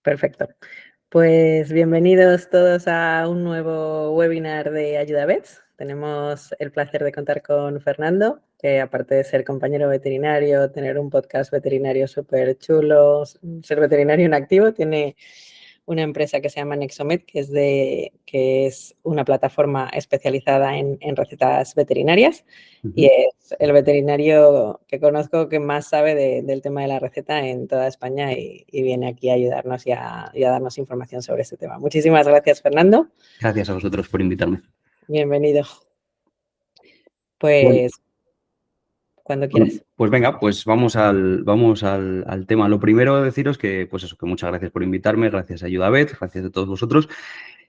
Perfecto. Pues bienvenidos todos a un nuevo webinar de AyudaVets. Tenemos el placer de contar con Fernando, que aparte de ser compañero veterinario, tener un podcast veterinario súper chulo, ser veterinario en activo, tiene una empresa que se llama Nexomed, que es una plataforma especializada en recetas veterinarias. Y es el veterinario que conozco que más sabe del tema de la receta en toda España y viene aquí a ayudarnos y a darnos información sobre este tema. Muchísimas gracias, Fernando. Gracias a vosotros por invitarme. Bienvenido. Pues, bueno, cuando quieras. Pues venga, pues vamos al tema. Lo primero deciros que, pues eso, que muchas gracias por invitarme, gracias a AyudaVets, gracias a todos vosotros.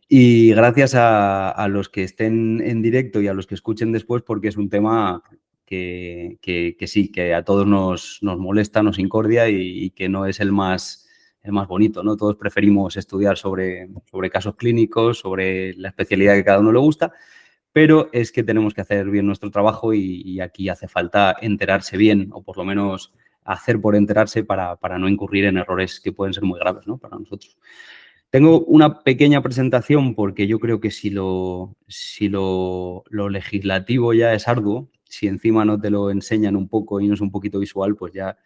Y gracias a los que estén en directo y a los que escuchen después, porque es un tema que sí, que a todos nos molesta, nos incordia y que no es el más bonito, ¿no? Todos preferimos estudiar sobre casos clínicos, sobre la especialidad que cada uno le gusta, pero es que tenemos que hacer bien nuestro trabajo y aquí hace falta enterarse bien, o por lo menos hacer por enterarse para no incurrir en errores que pueden ser muy graves, ¿no?, para nosotros. Tengo una pequeña presentación porque yo creo que si lo legislativo ya es arduo, si encima no te lo enseñan un poco y no es un poquito visual, pues ya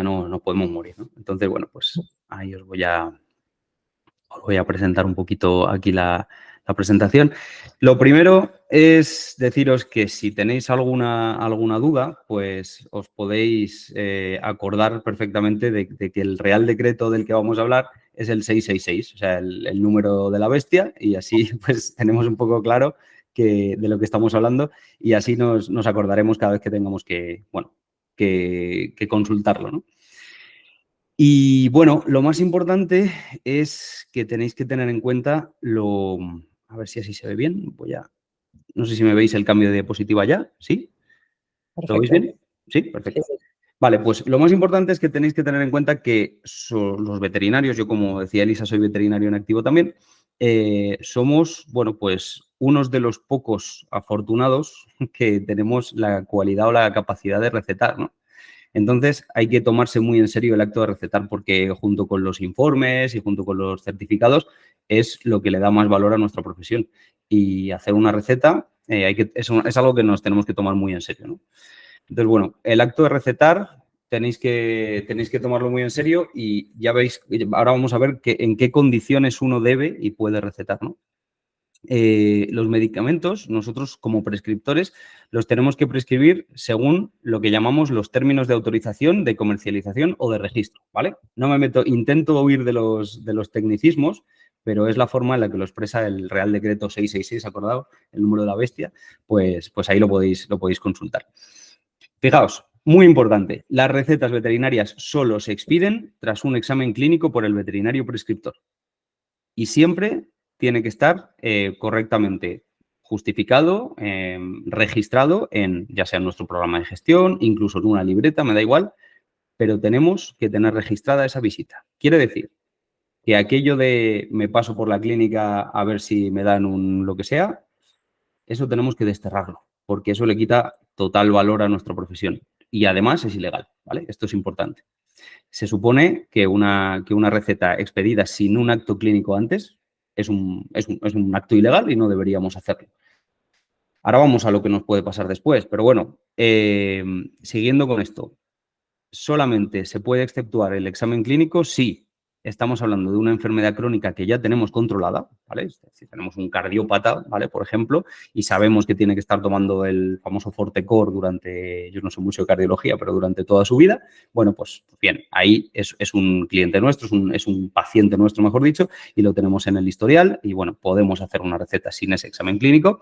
no podemos morir, ¿no? Entonces, bueno, pues ahí os voy a presentar un poquito aquí la presentación. Lo primero es deciros que si tenéis alguna duda, pues os podéis acordar perfectamente de que el Real Decreto del que vamos a hablar es el 666, o sea, el número de la bestia, y así pues tenemos un poco claro de lo que estamos hablando y así nos acordaremos cada vez que tengamos que consultarlo, ¿no? Y bueno, lo más importante es que tenéis que tener en cuenta a ver si así se ve bien. No sé si me veis el cambio de diapositiva ya. ¿Sí? Perfecto. ¿Lo veis bien? Sí, perfecto. Sí. Vale, pues lo más importante es que tenéis que tener en cuenta que los veterinarios, yo como decía Elisa, soy veterinario en activo también, somos, bueno, pues unos de los pocos afortunados que tenemos la cualidad o la capacidad de recetar, ¿no? Entonces, hay que tomarse muy en serio el acto de recetar porque junto con los informes y junto con los certificados es lo que le da más valor a nuestra profesión. Y hacer una receta es algo que nos tenemos que tomar muy en serio, ¿no? Entonces, bueno, el acto de recetar tenéis que tomarlo muy en serio y ya veis, ahora vamos a ver en qué condiciones uno debe y puede recetar, ¿no? Los medicamentos, nosotros como prescriptores, los tenemos que prescribir según lo que llamamos los términos de autorización, de comercialización o de registro, ¿vale? No me meto, intento huir de los tecnicismos, pero es la forma en la que lo expresa el Real Decreto 666, ¿acordado? El número de la bestia, pues ahí lo podéis consultar. Fijaos, muy importante, las recetas veterinarias solo se expiden tras un examen clínico por el veterinario prescriptor. Y siempre tiene que estar correctamente justificado, registrado ya sea en nuestro programa de gestión, incluso en una libreta, me da igual, pero tenemos que tener registrada esa visita. Quiere decir que aquello de me paso por la clínica a ver si me dan lo que sea, eso tenemos que desterrarlo, porque eso le quita total valor a nuestra profesión. Y además es ilegal, ¿vale? Esto es importante. Se supone que una receta expedida sin un acto clínico antes es un acto ilegal y no deberíamos hacerlo. Ahora vamos a lo que nos puede pasar después, pero bueno, siguiendo con esto, solamente se puede exceptuar el examen clínico si estamos hablando de una enfermedad crónica que ya tenemos controlada, ¿vale? Si tenemos un cardiópata, ¿vale? Por ejemplo, y sabemos que tiene que estar tomando el famoso Fortecor durante, yo no sé mucho de cardiología, pero durante toda su vida, bueno, pues bien, ahí es un cliente nuestro, es un paciente nuestro, mejor dicho, y lo tenemos en el historial y, bueno, podemos hacer una receta sin ese examen clínico.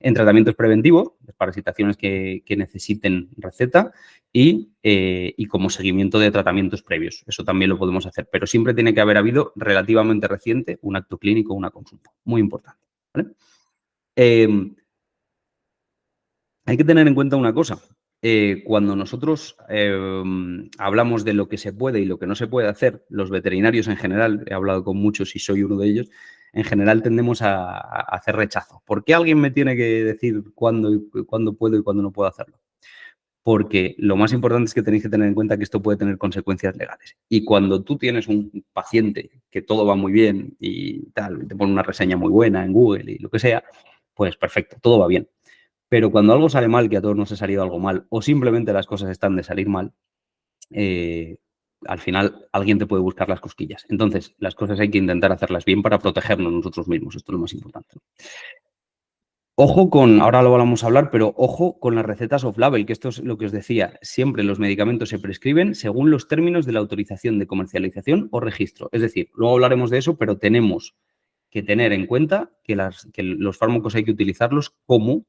En tratamientos preventivos, desparasitaciones que necesiten receta y como seguimiento de tratamientos previos. Eso también lo podemos hacer, pero siempre tiene que haber habido relativamente reciente un acto clínico o una consulta. Muy importante, ¿vale? Hay que tener en cuenta una cosa. Cuando nosotros hablamos de lo que se puede y lo que no se puede hacer, los veterinarios en general, he hablado con muchos y soy uno de ellos, en general tendemos a hacer rechazo. ¿Por qué alguien me tiene que decir cuándo puedo y cuándo no puedo hacerlo? Porque lo más importante es que tenéis que tener en cuenta que esto puede tener consecuencias legales. Y cuando tú tienes un paciente que todo va muy bien y tal, te pone una reseña muy buena en Google y lo que sea, pues perfecto, todo va bien. Pero cuando algo sale mal, que a todos nos ha salido algo mal, o simplemente las cosas están de salir mal, al final alguien te puede buscar las cosquillas. Entonces, las cosas hay que intentar hacerlas bien para protegernos nosotros mismos. Esto es lo más importante. Ojo con, ahora lo vamos a hablar, pero ojo con las recetas off-label, que esto es lo que os decía. Siempre los medicamentos se prescriben según los términos de la autorización de comercialización o registro. Es decir, luego hablaremos de eso, pero tenemos que tener en cuenta que los fármacos hay que utilizarlos como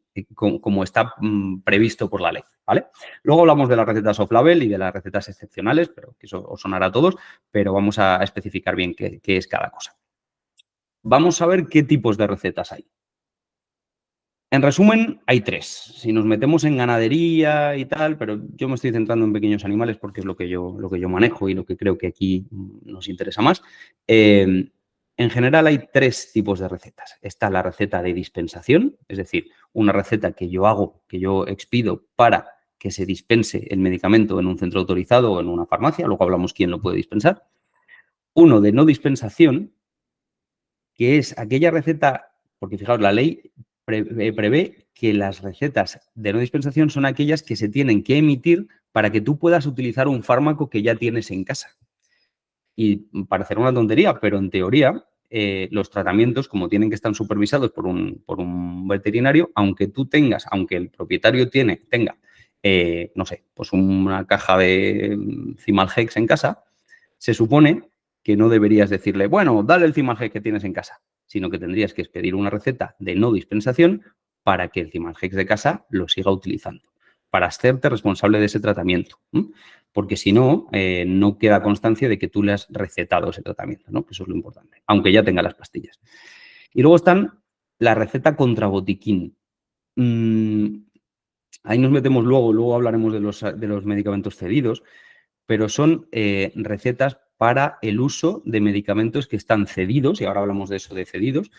está previsto por la ley, ¿vale? Luego hablamos de las recetas off-label y de las recetas excepcionales, pero que eso os sonará a todos, pero vamos a especificar bien qué es cada cosa. Vamos a ver qué tipos de recetas hay. En resumen, hay 3. Si nos metemos en ganadería y tal, pero yo me estoy centrando en pequeños animales porque es lo que yo manejo y lo que creo que aquí nos interesa más. En general hay 3 tipos de recetas. Está la receta de dispensación, es decir, una receta que yo hago, que yo expido para que se dispense el medicamento en un centro autorizado o en una farmacia. Luego hablamos quién lo puede dispensar. Uno de no dispensación, que es aquella receta, porque fijaos, la ley prevé que las recetas de no dispensación son aquellas que se tienen que emitir para que tú puedas utilizar un fármaco que ya tienes en casa. Y parecerá una tontería, pero en teoría los tratamientos, como tienen que estar supervisados por un veterinario, aunque el propietario tenga, no sé, pues una caja de Cimalhex en casa, se supone que no deberías decirle, bueno, dale el Cimalhex que tienes en casa, sino que tendrías que pedir una receta de no dispensación para que el Cimalhex de casa lo siga utilizando, para hacerte responsable de ese tratamiento. Porque si no, no queda constancia de que tú le has recetado ese tratamiento, ¿no? Que eso es lo importante, aunque ya tenga las pastillas. Y luego están la receta contra botiquín. Ahí nos metemos luego hablaremos de los medicamentos cedidos, pero son recetas para el uso de medicamentos que están cedidos, y ahora hablamos de eso, de cedidos,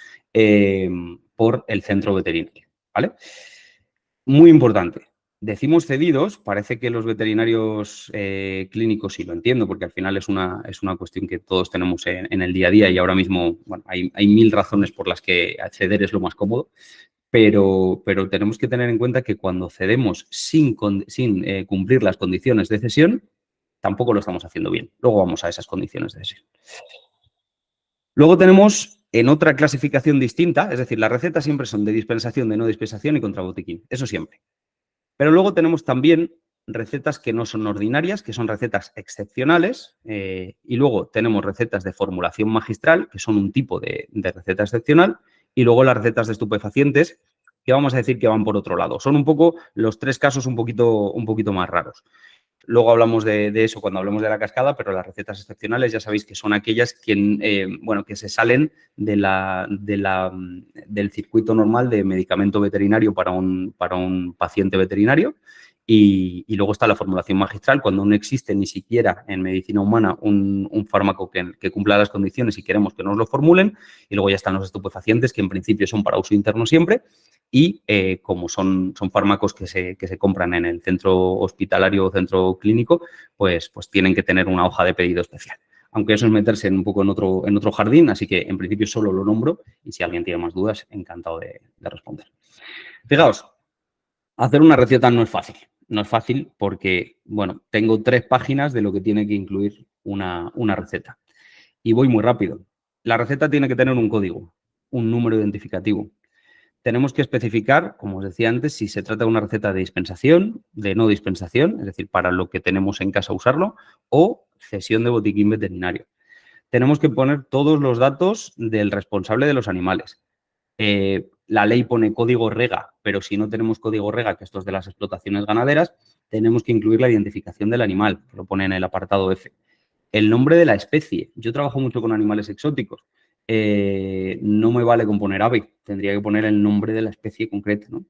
por el centro veterinario, ¿vale? Muy importante. Decimos cedidos, parece que los veterinarios clínicos, sí lo entiendo, porque al final es una cuestión que todos tenemos en el día a día y ahora mismo bueno, hay 1000 razones por las que ceder es lo más cómodo, pero tenemos que tener en cuenta que cuando cedemos sin cumplir las condiciones de cesión, tampoco lo estamos haciendo bien. Luego vamos a esas condiciones de cesión. Luego tenemos en otra clasificación distinta, es decir, las recetas siempre son de dispensación, de no dispensación y contra botiquín, eso siempre. Pero luego tenemos también recetas que no son ordinarias, que son recetas excepcionales, y luego tenemos recetas de formulación magistral, que son un tipo de receta excepcional, y luego las recetas de estupefacientes, que vamos a decir que van por otro lado. Son un poco los 3 casos un poquito más raros. Luego hablamos de eso cuando hablemos de la cascada, pero las recetas excepcionales ya sabéis que son aquellas que se salen del circuito normal de medicamento veterinario para un paciente veterinario. Y luego está la formulación magistral, cuando no existe ni siquiera en medicina humana un fármaco que cumpla las condiciones y queremos que nos lo formulen. Y luego ya están los estupefacientes, que en principio son para uso interno siempre. Y como son fármacos que se compran en el centro hospitalario o centro clínico, pues tienen que tener una hoja de pedido especial. Aunque eso es meterse un poco en otro jardín, así que en principio solo lo nombro y si alguien tiene más dudas, encantado de responder. Fijaos, hacer una receta no es fácil. No es fácil porque, bueno, tengo 3 páginas de lo que tiene que incluir una receta. Y voy muy rápido. La receta tiene que tener un código, un número identificativo. Tenemos que especificar, como os decía antes, si se trata de una receta de dispensación, de no dispensación, es decir, para lo que tenemos en casa usarlo, o cesión de botiquín veterinario. Tenemos que poner todos los datos del responsable de los animales. La ley pone código REGA, pero si no tenemos código REGA, que esto es de las explotaciones ganaderas, tenemos que incluir la identificación del animal, que lo pone en el apartado F. El nombre de la especie. Yo trabajo mucho con animales exóticos. No me vale con poner ave, tendría que poner el nombre de la especie concreta, ¿no?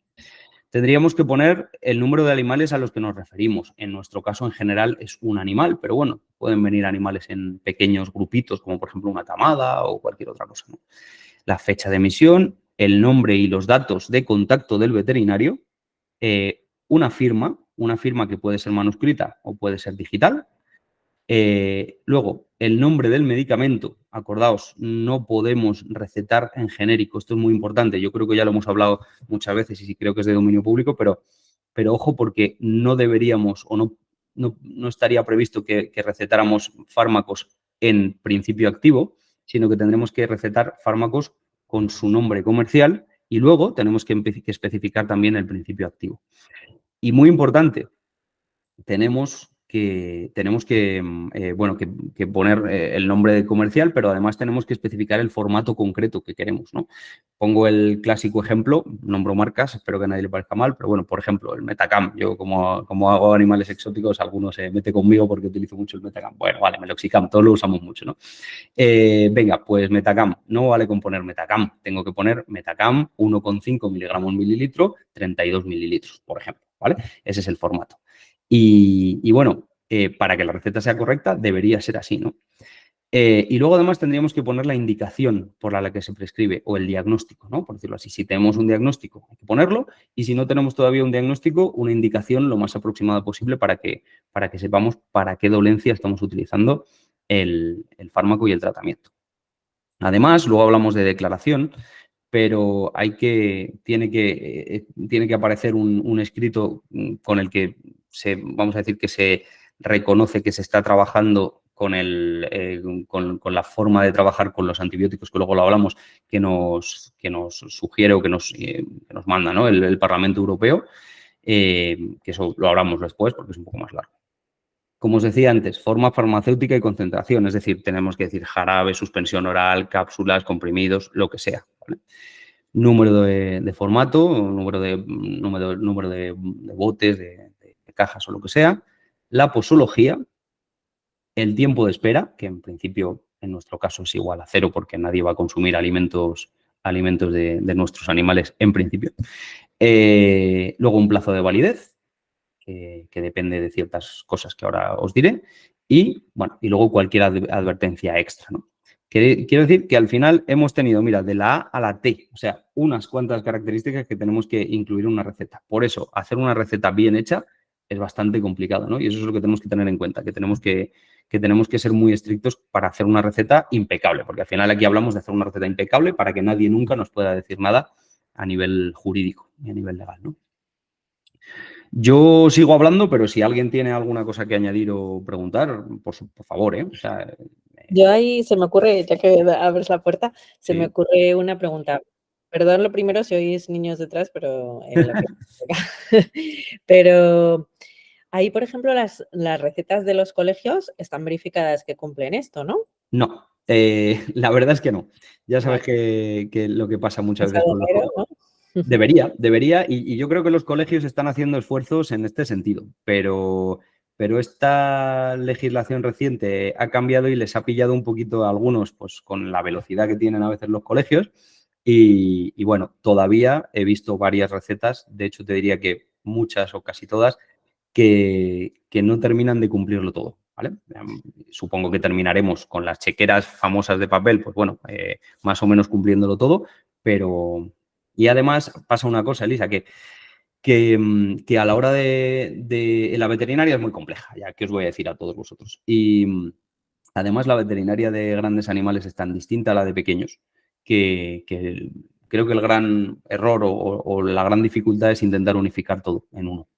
Tendríamos que poner el número de animales a los que nos referimos. En nuestro caso, en general, es un animal, pero bueno, pueden venir animales en pequeños grupitos, como por ejemplo una camada o cualquier otra cosa, ¿no? La fecha de emisión, el nombre y los datos de contacto del veterinario, una firma que puede ser manuscrita o puede ser digital, Luego, el nombre del medicamento, acordaos, no podemos recetar en genérico, esto es muy importante, yo creo que ya lo hemos hablado muchas veces y sí creo que es de dominio público, pero ojo porque no deberíamos o no estaría previsto que recetáramos fármacos en principio activo, sino que tendremos que recetar fármacos con su nombre comercial y luego tenemos que especificar también el principio activo. Y muy importante, tenemos que poner el nombre comercial, pero además tenemos que especificar el formato concreto que queremos, ¿no? Pongo el clásico ejemplo, nombro marcas, espero que a nadie le parezca mal, pero bueno, por ejemplo, el Metacam. Yo como hago animales exóticos, algunos se mete conmigo porque utilizo mucho el Metacam. Bueno, vale, Meloxicam, todos lo usamos mucho, ¿no? Venga, pues Metacam, no vale con poner Metacam, tengo que poner Metacam 1,5 miligramos mililitro, 32 mililitros, por ejemplo, ¿vale? Ese es el formato. Y bueno, para que la receta sea correcta, debería ser así, ¿no? Y luego además tendríamos que poner la indicación por la que se prescribe o el diagnóstico, ¿no? Por decirlo así. Si tenemos un diagnóstico, hay que ponerlo. Y si no tenemos todavía un diagnóstico, una indicación lo más aproximada posible para que sepamos para qué dolencia estamos utilizando el fármaco y el tratamiento. Además, luego hablamos de declaración, pero tiene que aparecer un escrito con el que vamos a decir que se reconoce que se está trabajando con la forma de trabajar con los antibióticos, que luego lo hablamos, que nos sugiere o que nos manda, ¿no? el Parlamento Europeo, que eso lo hablamos después porque es un poco más largo. Como os decía antes, forma farmacéutica y concentración, es decir, tenemos que decir jarabe, suspensión oral, cápsulas, comprimidos, lo que sea, ¿vale? Número de formato, número de botes, de cajas o lo que sea, la posología, el tiempo de espera, que en principio en nuestro caso es igual a 0 porque nadie va a consumir alimentos de nuestros animales en principio. Luego un plazo de validez, que depende de ciertas cosas que ahora os diré, y luego cualquier advertencia extra, ¿no? Quiero decir que al final hemos tenido, mira, de la A a la T, o sea, unas cuantas características que tenemos que incluir en una receta. Por eso, hacer una receta bien hecha es bastante complicado, ¿no? Y eso es lo que tenemos que tener en cuenta, que tenemos que ser muy estrictos para hacer una receta impecable, porque al final aquí hablamos de hacer una receta impecable para que nadie nunca nos pueda decir nada a nivel jurídico y a nivel legal, ¿no? Yo sigo hablando, pero si alguien tiene alguna cosa que añadir o preguntar, por favor, ¿eh? O sea, Yo ahí se me ocurre, ya que abres la puerta, se me sí. ocurre una pregunta. Perdón lo primero si oís niños detrás, pero en lo que Pero ahí, por ejemplo, las recetas de los colegios están verificadas que cumplen esto, ¿no? No, la verdad es que no. Ya sabes Vale, que lo que pasa muchas es veces algo con los raro, colegios. ¿no? Debería, y yo creo que los colegios están haciendo esfuerzos en este sentido, pero esta legislación reciente ha cambiado y les ha pillado un poquito a algunos, pues con la velocidad que tienen a veces los colegios, y bueno, todavía he visto varias recetas, de hecho te diría que muchas o casi todas, que no terminan de cumplirlo todo, ¿vale? Supongo que terminaremos con las chequeras famosas de papel, pues bueno, más o menos cumpliéndolo todo, pero... Y además pasa una cosa, Elisa, que a la hora de la veterinaria es muy compleja, ya que os voy a decir a todos vosotros. Y además la veterinaria de grandes animales es tan distinta a la de pequeños que creo que el gran error o la gran dificultad es intentar unificar todo en uno.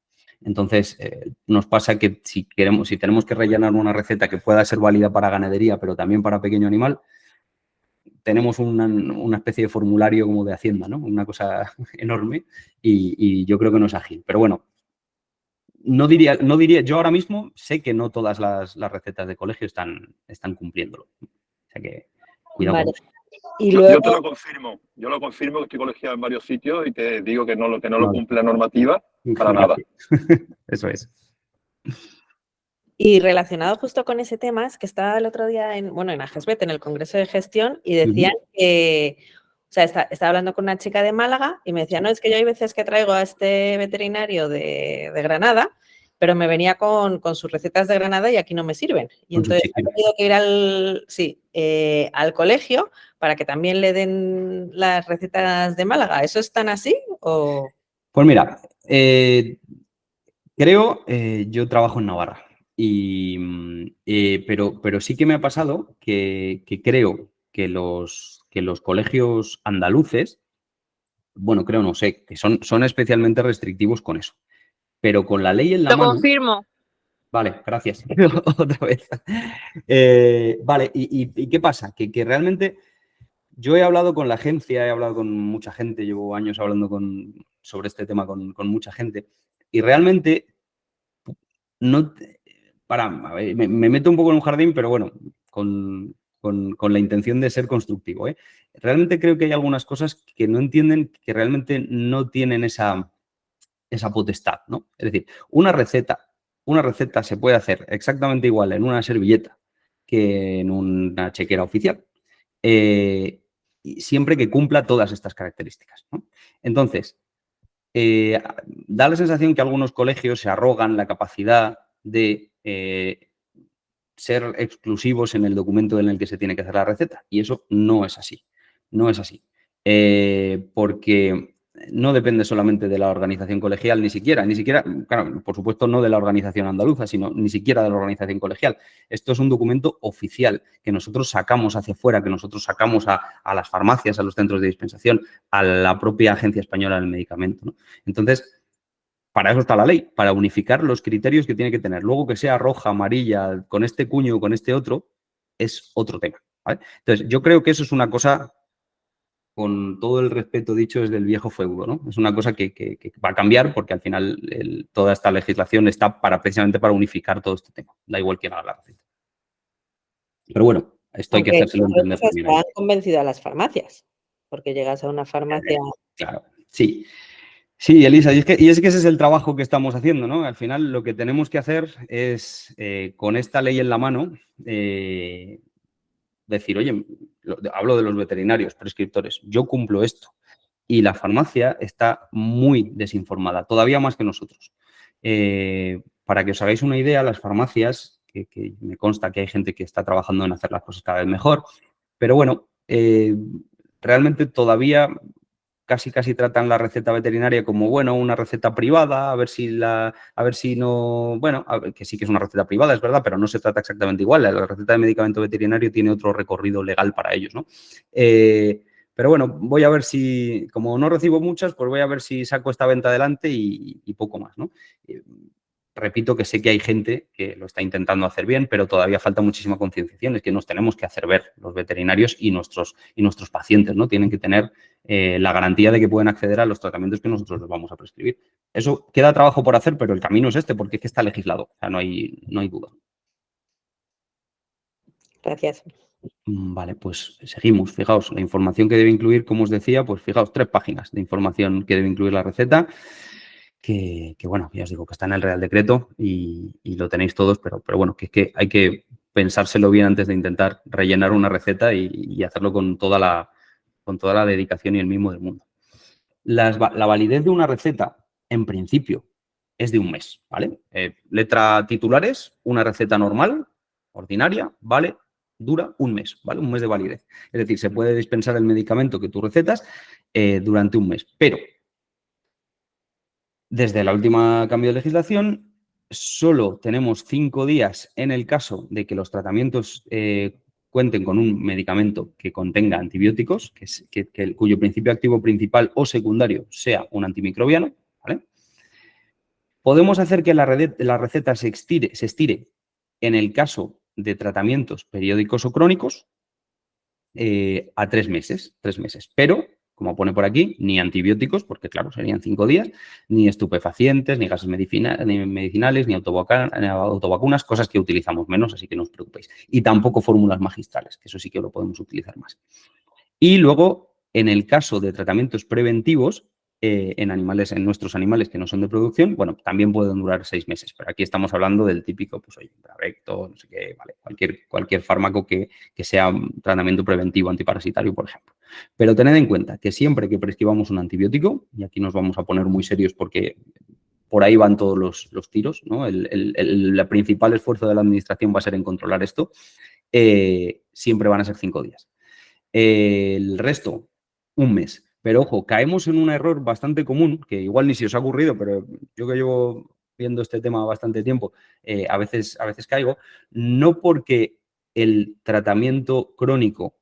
Entonces, nos pasa que si tenemos que rellenar una receta que pueda ser válida para ganadería, pero también para pequeño animal, tenemos una especie de formulario como de Hacienda, ¿no? Una cosa enorme y yo creo que no es ágil. Pero bueno, no diría, yo ahora mismo sé que no todas las recetas de colegio están cumpliéndolo. O sea que cuidado con Vale. eso. Y Yo te luego, lo confirmo. Yo lo confirmo que estoy colegiado en varios sitios y te digo que no lo Vale. cumple la normativa para nada. Gracias. Eso es. y relacionado justo con ese tema, es que estaba el otro día en AGESBET, en el Congreso de Gestión, y decían que, o sea, estaba hablando con una chica de Málaga y me decía, no, es que yo hay veces que traigo a este veterinario de Granada, pero me venía con sus recetas de Granada y aquí no me sirven. Y Con su entonces chip. ha tenido que ir al colegio para que también le den las recetas de Málaga. ¿Eso es tan así? O... Pues mira, yo trabajo en Navarra Pero sí que me ha pasado que creo que los colegios andaluces, bueno, creo, no sé, que son especialmente restrictivos con eso. Pero con la ley en la Lo mano... confirmo. Vale, gracias. Otra vez. Vale, ¿y qué pasa? Que realmente yo he hablado con la agencia, he hablado con mucha gente, llevo años hablando sobre este tema con mucha gente, y realmente no... a ver, me meto un poco en un jardín, pero bueno, con la intención de ser constructivo, ¿eh? Realmente creo que hay algunas cosas que no entienden, que realmente no tienen esa potestad, ¿no? Es decir, una receta se puede hacer exactamente igual en una servilleta que en una chequera oficial, y siempre que cumpla todas estas características, ¿no? Entonces, da la sensación que algunos colegios se arrogan la capacidad de ser exclusivos en el documento en el que se tiene que hacer la receta, y eso no es así. No es así. Porque no depende solamente de la organización colegial, ni siquiera, claro, por supuesto no de la organización andaluza, sino ni siquiera de la organización colegial. Esto es un documento oficial que nosotros sacamos hacia afuera, que nosotros sacamos a las farmacias, a los centros de dispensación, a la propia Agencia Española del Medicamento, ¿no? Entonces, para eso está la ley, para unificar los criterios que tiene que tener. Luego que sea roja, amarilla, con este cuño o con este otro, es otro tema, ¿vale? Entonces, yo creo que eso es una cosa, con todo el respeto dicho, es del viejo feudo, ¿no? Es una cosa que va a cambiar porque al final toda esta legislación está precisamente para unificar todo este tema. Da igual quién haga la receta. Pero bueno, esto hay que Aunque hacérselo entender cosas también. que han convencido a las farmacias, porque llegas a una farmacia... Claro, sí. Sí, Elisa, y es que ese es el trabajo que estamos haciendo, ¿no? Al final lo que tenemos que hacer es, con esta ley en la mano, decir, oye, hablo de los veterinarios, prescriptores, yo cumplo esto. Y la farmacia está muy desinformada, todavía más que nosotros. Para que os hagáis una idea, las farmacias, que me consta que hay gente que está trabajando en hacer las cosas cada vez mejor, pero bueno, realmente todavía casi tratan la receta veterinaria como, bueno, una receta privada, a ver si no, bueno, que sí que es una receta privada, es verdad, pero no se trata exactamente igual. La receta de medicamento veterinario tiene otro recorrido legal para ellos, ¿no? Pero bueno, voy a ver si, como no recibo muchas, pues voy a ver si saco esta venta adelante y poco más, ¿no? Repito que sé que hay gente que lo está intentando hacer bien, pero todavía falta muchísima concienciación. Es que nos tenemos que hacer ver los veterinarios y nuestros pacientes, ¿no? Tienen que tener la garantía de que pueden acceder a los tratamientos que nosotros les vamos a prescribir. Eso queda trabajo por hacer, pero el camino es este, porque es que está legislado. O sea, no hay duda. Gracias. Vale, pues seguimos. Fijaos, la información que debe incluir, como os decía, pues fijaos, 3 páginas de información que debe incluir la receta. Que bueno, ya os digo que está en el Real Decreto y lo tenéis todos, pero bueno, que es que hay que pensárselo bien antes de intentar rellenar una receta y hacerlo con toda la dedicación y el mimo del mundo. La validez de una receta, en principio, es de un mes, ¿vale? Letra titulares, una receta normal, ordinaria, ¿vale? Dura un mes, ¿vale? Un mes de validez. Es decir, se puede dispensar el medicamento que tú recetas durante un mes, pero desde la última cambio de legislación, solo tenemos 5 días en el caso de que los tratamientos cuenten con un medicamento que contenga antibióticos, cuyo principio activo principal o secundario sea un antimicrobiano, ¿vale? Podemos hacer que la receta se estire en el caso de tratamientos periódicos o crónicos a 3 meses, pero, como pone por aquí, ni antibióticos, porque claro, serían 5 días, ni estupefacientes, ni gases medicinales, ni autovacunas, cosas que utilizamos menos, así que no os preocupéis. Y tampoco fórmulas magistrales, que eso sí que lo podemos utilizar más. Y luego, en el caso de tratamientos preventivos, en nuestros animales que no son de producción, bueno, también pueden durar 6 meses, pero aquí estamos hablando del típico, pues oye, Bravecto, no sé qué, vale, cualquier fármaco que sea un tratamiento preventivo antiparasitario, por ejemplo. Pero tened en cuenta que siempre que prescribamos un antibiótico, y aquí nos vamos a poner muy serios porque por ahí van todos los tiros, ¿no? El principal esfuerzo de la administración va a ser en controlar esto, siempre van a ser 5 días. El resto, un mes. Pero ojo, caemos en un error bastante común, que igual ni si os ha ocurrido, pero yo que llevo viendo este tema bastante tiempo, a veces caigo, no porque el tratamiento crónico,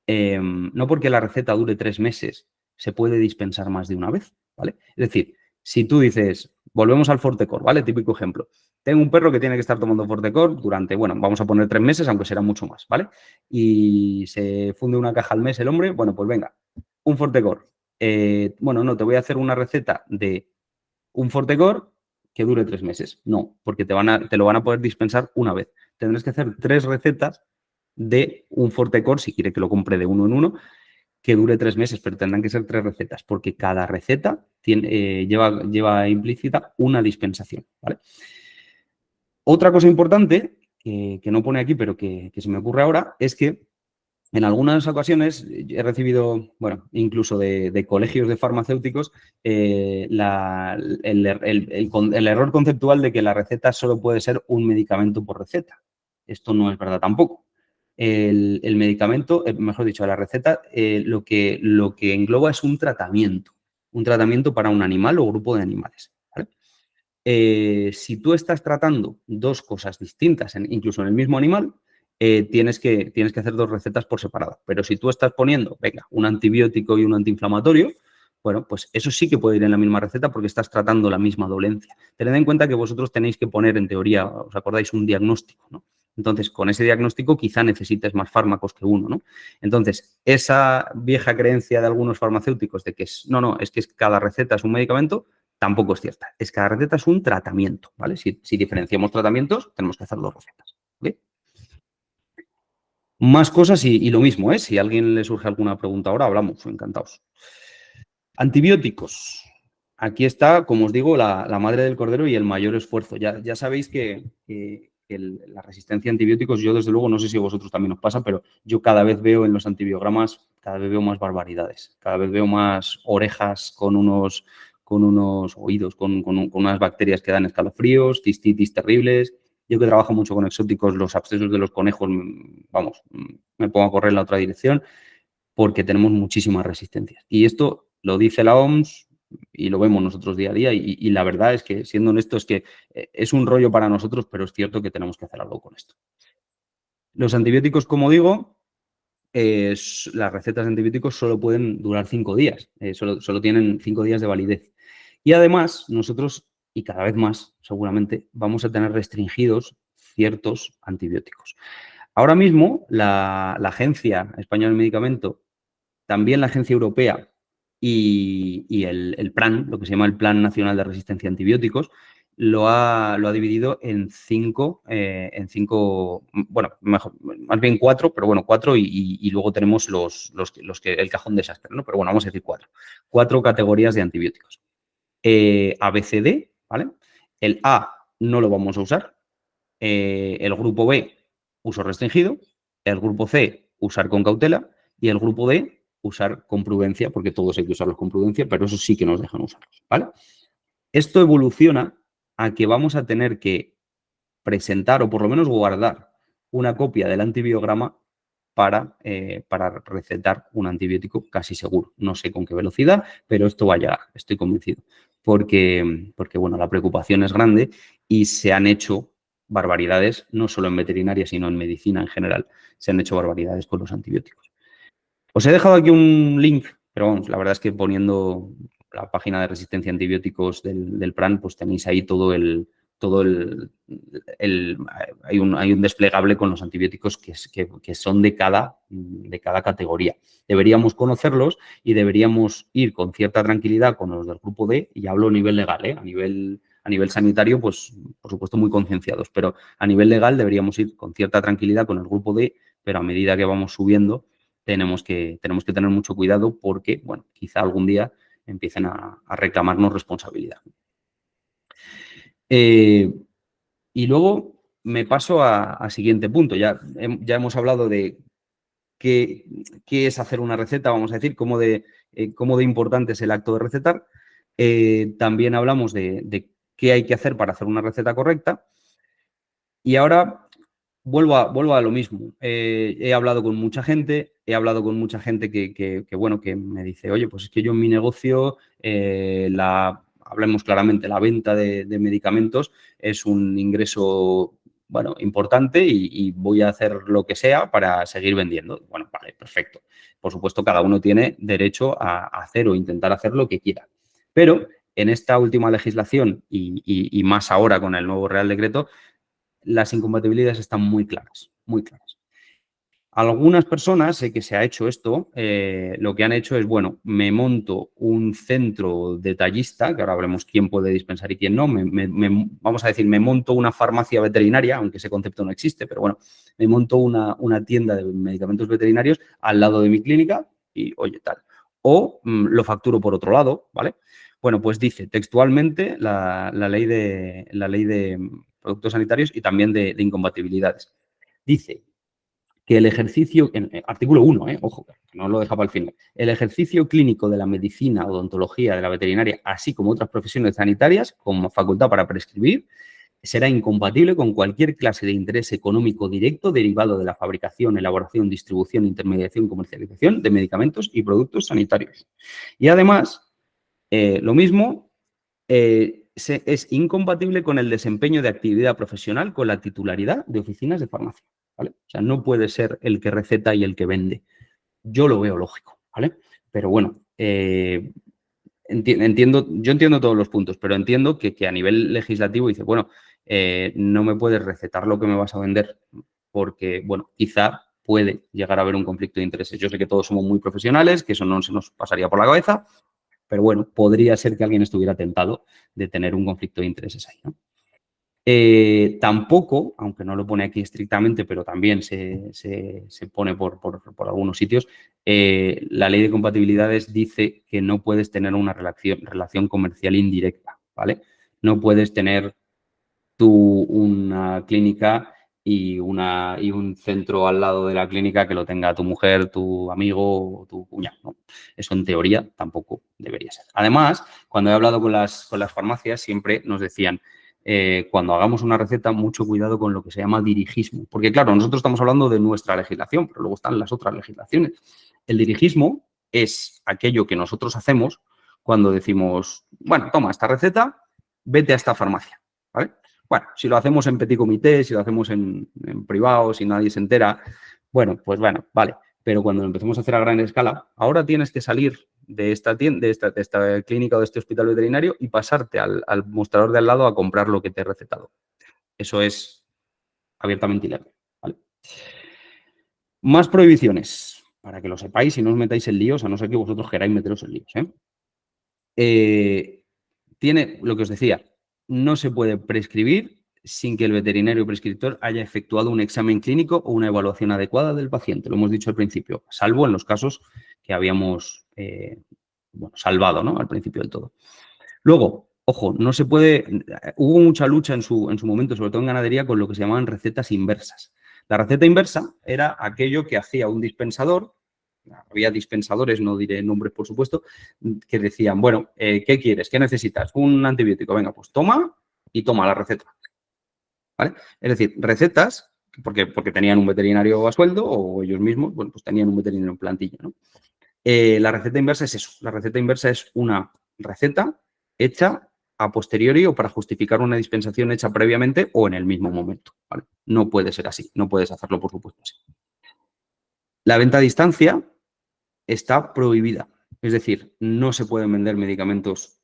no porque la receta dure 3 meses, se puede dispensar más de una vez, ¿vale? Es decir, si tú dices, volvemos al Fortecor, ¿vale? Típico ejemplo. Tengo un perro que tiene que estar tomando Fortecor durante, bueno, vamos a poner 3 meses, aunque será mucho más, ¿vale? Y se funde una caja al mes el hombre, bueno, pues venga, un Fortecor. Bueno, no, te voy a hacer una receta de un Fortecor que dure 3 meses. No, porque te lo van a poder dispensar una vez. Tendrás que hacer 3 recetas de un Fortecor, si quiere que lo compre de uno en uno, que dure 3 meses, pero tendrán que ser 3 recetas, porque cada receta lleva implícita una dispensación, ¿vale? Otra cosa importante, que no pone aquí, pero que se me ocurre ahora, es que en algunas ocasiones he recibido, bueno, incluso de colegios de farmacéuticos, el error conceptual de que la receta solo puede ser un medicamento por receta. Esto no es verdad tampoco. El medicamento, mejor dicho, la receta, lo que engloba es un tratamiento para un animal o grupo de animales, ¿vale? Si tú estás tratando 2 cosas distintas, incluso en el mismo animal, tienes que hacer 2 recetas por separado. Pero si tú estás poniendo, venga, un antibiótico y un antiinflamatorio, bueno, pues eso sí que puede ir en la misma receta porque estás tratando la misma dolencia. Tened en cuenta que vosotros tenéis que poner, en teoría, os acordáis, un diagnóstico, ¿no? Entonces, con ese diagnóstico quizá necesites más fármacos que uno, ¿no? Entonces, esa vieja creencia de algunos farmacéuticos de que es que cada receta es un medicamento, tampoco es cierta. Es que cada receta es un tratamiento, ¿vale? Si diferenciamos tratamientos, tenemos que hacer 2 recetas, ¿vale? Más cosas y lo mismo, ¿eh? Si a alguien le surge alguna pregunta ahora, hablamos, encantados. Antibióticos. Aquí está, como os digo, la madre del cordero y el mayor esfuerzo. Ya sabéis que la resistencia a antibióticos, yo desde luego, no sé si a vosotros también os pasa, pero yo cada vez veo en los antibiogramas, cada vez veo más barbaridades. Cada vez veo más orejas con unos oídos, con unas bacterias que dan escalofríos, cistitis terribles. Yo que trabajo mucho con exóticos, los abscesos de los conejos, vamos, me pongo a correr en la otra dirección porque tenemos muchísimas resistencias. Y esto lo dice la OMS y lo vemos nosotros día a día y la verdad es que, siendo honesto, es que es un rollo para nosotros, pero es cierto que tenemos que hacer algo con esto. Los antibióticos, como digo, las recetas de antibióticos solo pueden durar 5 días, solo tienen 5 días de validez. Y además, nosotros, y cada vez más seguramente, vamos a tener restringidos ciertos antibióticos. Ahora mismo, la Agencia Española del Medicamento, también la Agencia Europea y el PRAN, lo que se llama el Plan Nacional de Resistencia a Antibióticos, lo ha dividido en 5, bueno, mejor, más bien 4, pero bueno, 4 y luego tenemos el cajón desastre, ¿no? Pero bueno, vamos a decir 4. 4 categorías de antibióticos. A, B, C, D, ¿vale? El A no lo vamos a usar. El grupo B, uso restringido. El grupo C, usar con cautela. Y el grupo D, usar con prudencia, porque todos hay que usarlos con prudencia, pero eso sí que nos dejan usarlos, ¿vale? Esto evoluciona a que vamos a tener que presentar o por lo menos guardar una copia del antibiograma para recetar un antibiótico casi seguro. No sé con qué velocidad, pero esto va a llegar, estoy convencido. Porque bueno, la preocupación es grande y se han hecho barbaridades, no solo en veterinaria, sino en medicina en general. Se han hecho barbaridades con los antibióticos. Os he dejado aquí un link, pero vamos, la verdad es que poniendo la página de resistencia a antibióticos del PRAN, pues tenéis ahí hay un desplegable con los antibióticos que son de cada categoría. Deberíamos conocerlos y deberíamos ir con cierta tranquilidad con los del grupo D, y hablo a nivel legal, a nivel sanitario, pues por supuesto muy concienciados, pero a nivel legal deberíamos ir con cierta tranquilidad con el grupo D, pero a medida que vamos subiendo tenemos que tener mucho cuidado porque, bueno, quizá algún día empiecen a reclamarnos responsabilidad. Y luego me paso a siguiente punto. Ya hemos hablado de qué es hacer una receta, vamos a decir, cómo de importante es el acto de recetar. También hablamos de qué hay que hacer para hacer una receta correcta. Y ahora vuelvo a lo mismo. He hablado con mucha gente, que me dice, oye, pues es que yo en mi negocio hablemos claramente, la venta de medicamentos es un ingreso, bueno, importante y voy a hacer lo que sea para seguir vendiendo. Bueno, vale, perfecto. Por supuesto, cada uno tiene derecho a hacer o intentar hacer lo que quiera. Pero en esta última legislación y más ahora con el nuevo Real Decreto, las incompatibilidades están muy claras, muy claras. Algunas personas, sé que se ha hecho esto, lo que han hecho es, bueno, me monto un centro detallista, que ahora hablemos quién puede dispensar y quién no, vamos a decir, me monto una farmacia veterinaria, aunque ese concepto no existe, pero bueno, me monto una tienda de medicamentos veterinarios al lado de mi clínica y, oye, tal. O lo facturo por otro lado, ¿vale? Bueno, pues dice textualmente la ley de productos sanitarios y también de incompatibilidades. Dice que el ejercicio, artículo 1, ojo, que no lo deja para el final, el ejercicio clínico de la medicina, odontología, de la veterinaria, así como otras profesiones sanitarias, como facultad para prescribir, será incompatible con cualquier clase de interés económico directo derivado de la fabricación, elaboración, distribución, intermediación, comercialización de medicamentos y productos sanitarios. Y además, lo mismo, es incompatible con el desempeño de actividad profesional con la titularidad de oficinas de farmacia, ¿vale? O sea, no puede ser el que receta y el que vende. Yo lo veo lógico, ¿vale? Pero bueno, yo entiendo todos los puntos, pero entiendo que a nivel legislativo dice, bueno, no me puedes recetar lo que me vas a vender porque, bueno, quizá puede llegar a haber un conflicto de intereses. Yo sé que todos somos muy profesionales, que eso no se nos pasaría por la cabeza, pero bueno, podría ser que alguien estuviera tentado de tener un conflicto de intereses ahí, ¿no? Tampoco, aunque no lo pone aquí estrictamente, pero también se pone por algunos sitios, la ley de compatibilidades dice que no puedes tener una relación comercial indirecta, ¿vale? No puedes tener tú una clínica y un centro al lado de la clínica que lo tenga tu mujer, tu amigo o tu cuñado, ¿no? Eso en teoría tampoco debería ser. Además, cuando he hablado con las farmacias, siempre nos decían, cuando hagamos una receta, mucho cuidado con lo que se llama dirigismo. Porque claro, nosotros estamos hablando de nuestra legislación, pero luego están las otras legislaciones. El dirigismo es aquello que nosotros hacemos cuando decimos, bueno, toma esta receta, vete a esta farmacia, ¿vale? Bueno, si lo hacemos en petit comité, si lo hacemos en privado, si nadie se entera, bueno, pues bueno, vale. Pero cuando lo empecemos a hacer a gran escala, ahora tienes que salir de esta tienda, de esta clínica o de este hospital veterinario y pasarte al mostrador de al lado a comprar lo que te he recetado. Eso es abiertamente ilegal, ¿vale? Más prohibiciones, para que lo sepáis y no os metáis en líos, a no ser que vosotros queráis meteros en líos, tiene lo que os decía, no se puede prescribir sin que el veterinario prescriptor haya efectuado un examen clínico o una evaluación adecuada del paciente. Lo hemos dicho al principio, salvo en los casos que habíamos salvado, ¿no? Al principio del todo. Luego, ojo, no se puede. Hubo mucha lucha en su momento, sobre todo en ganadería, con lo que se llamaban recetas inversas. La receta inversa era aquello que hacía un dispensador. Había dispensadores, no diré nombres por supuesto, que decían, bueno, ¿qué quieres? ¿Qué necesitas? Un antibiótico. Venga, pues toma y toma la receta. ¿Vale? Es decir, recetas, porque tenían un veterinario a sueldo o ellos mismos, bueno, pues tenían un veterinario en plantilla, ¿no? La receta inversa es eso. La receta inversa es una receta hecha a posteriori o para justificar una dispensación hecha previamente o en el mismo momento, ¿vale? No puede ser así, no puedes hacerlo por supuesto así. La venta a distancia está prohibida. Es decir, no se pueden vender medicamentos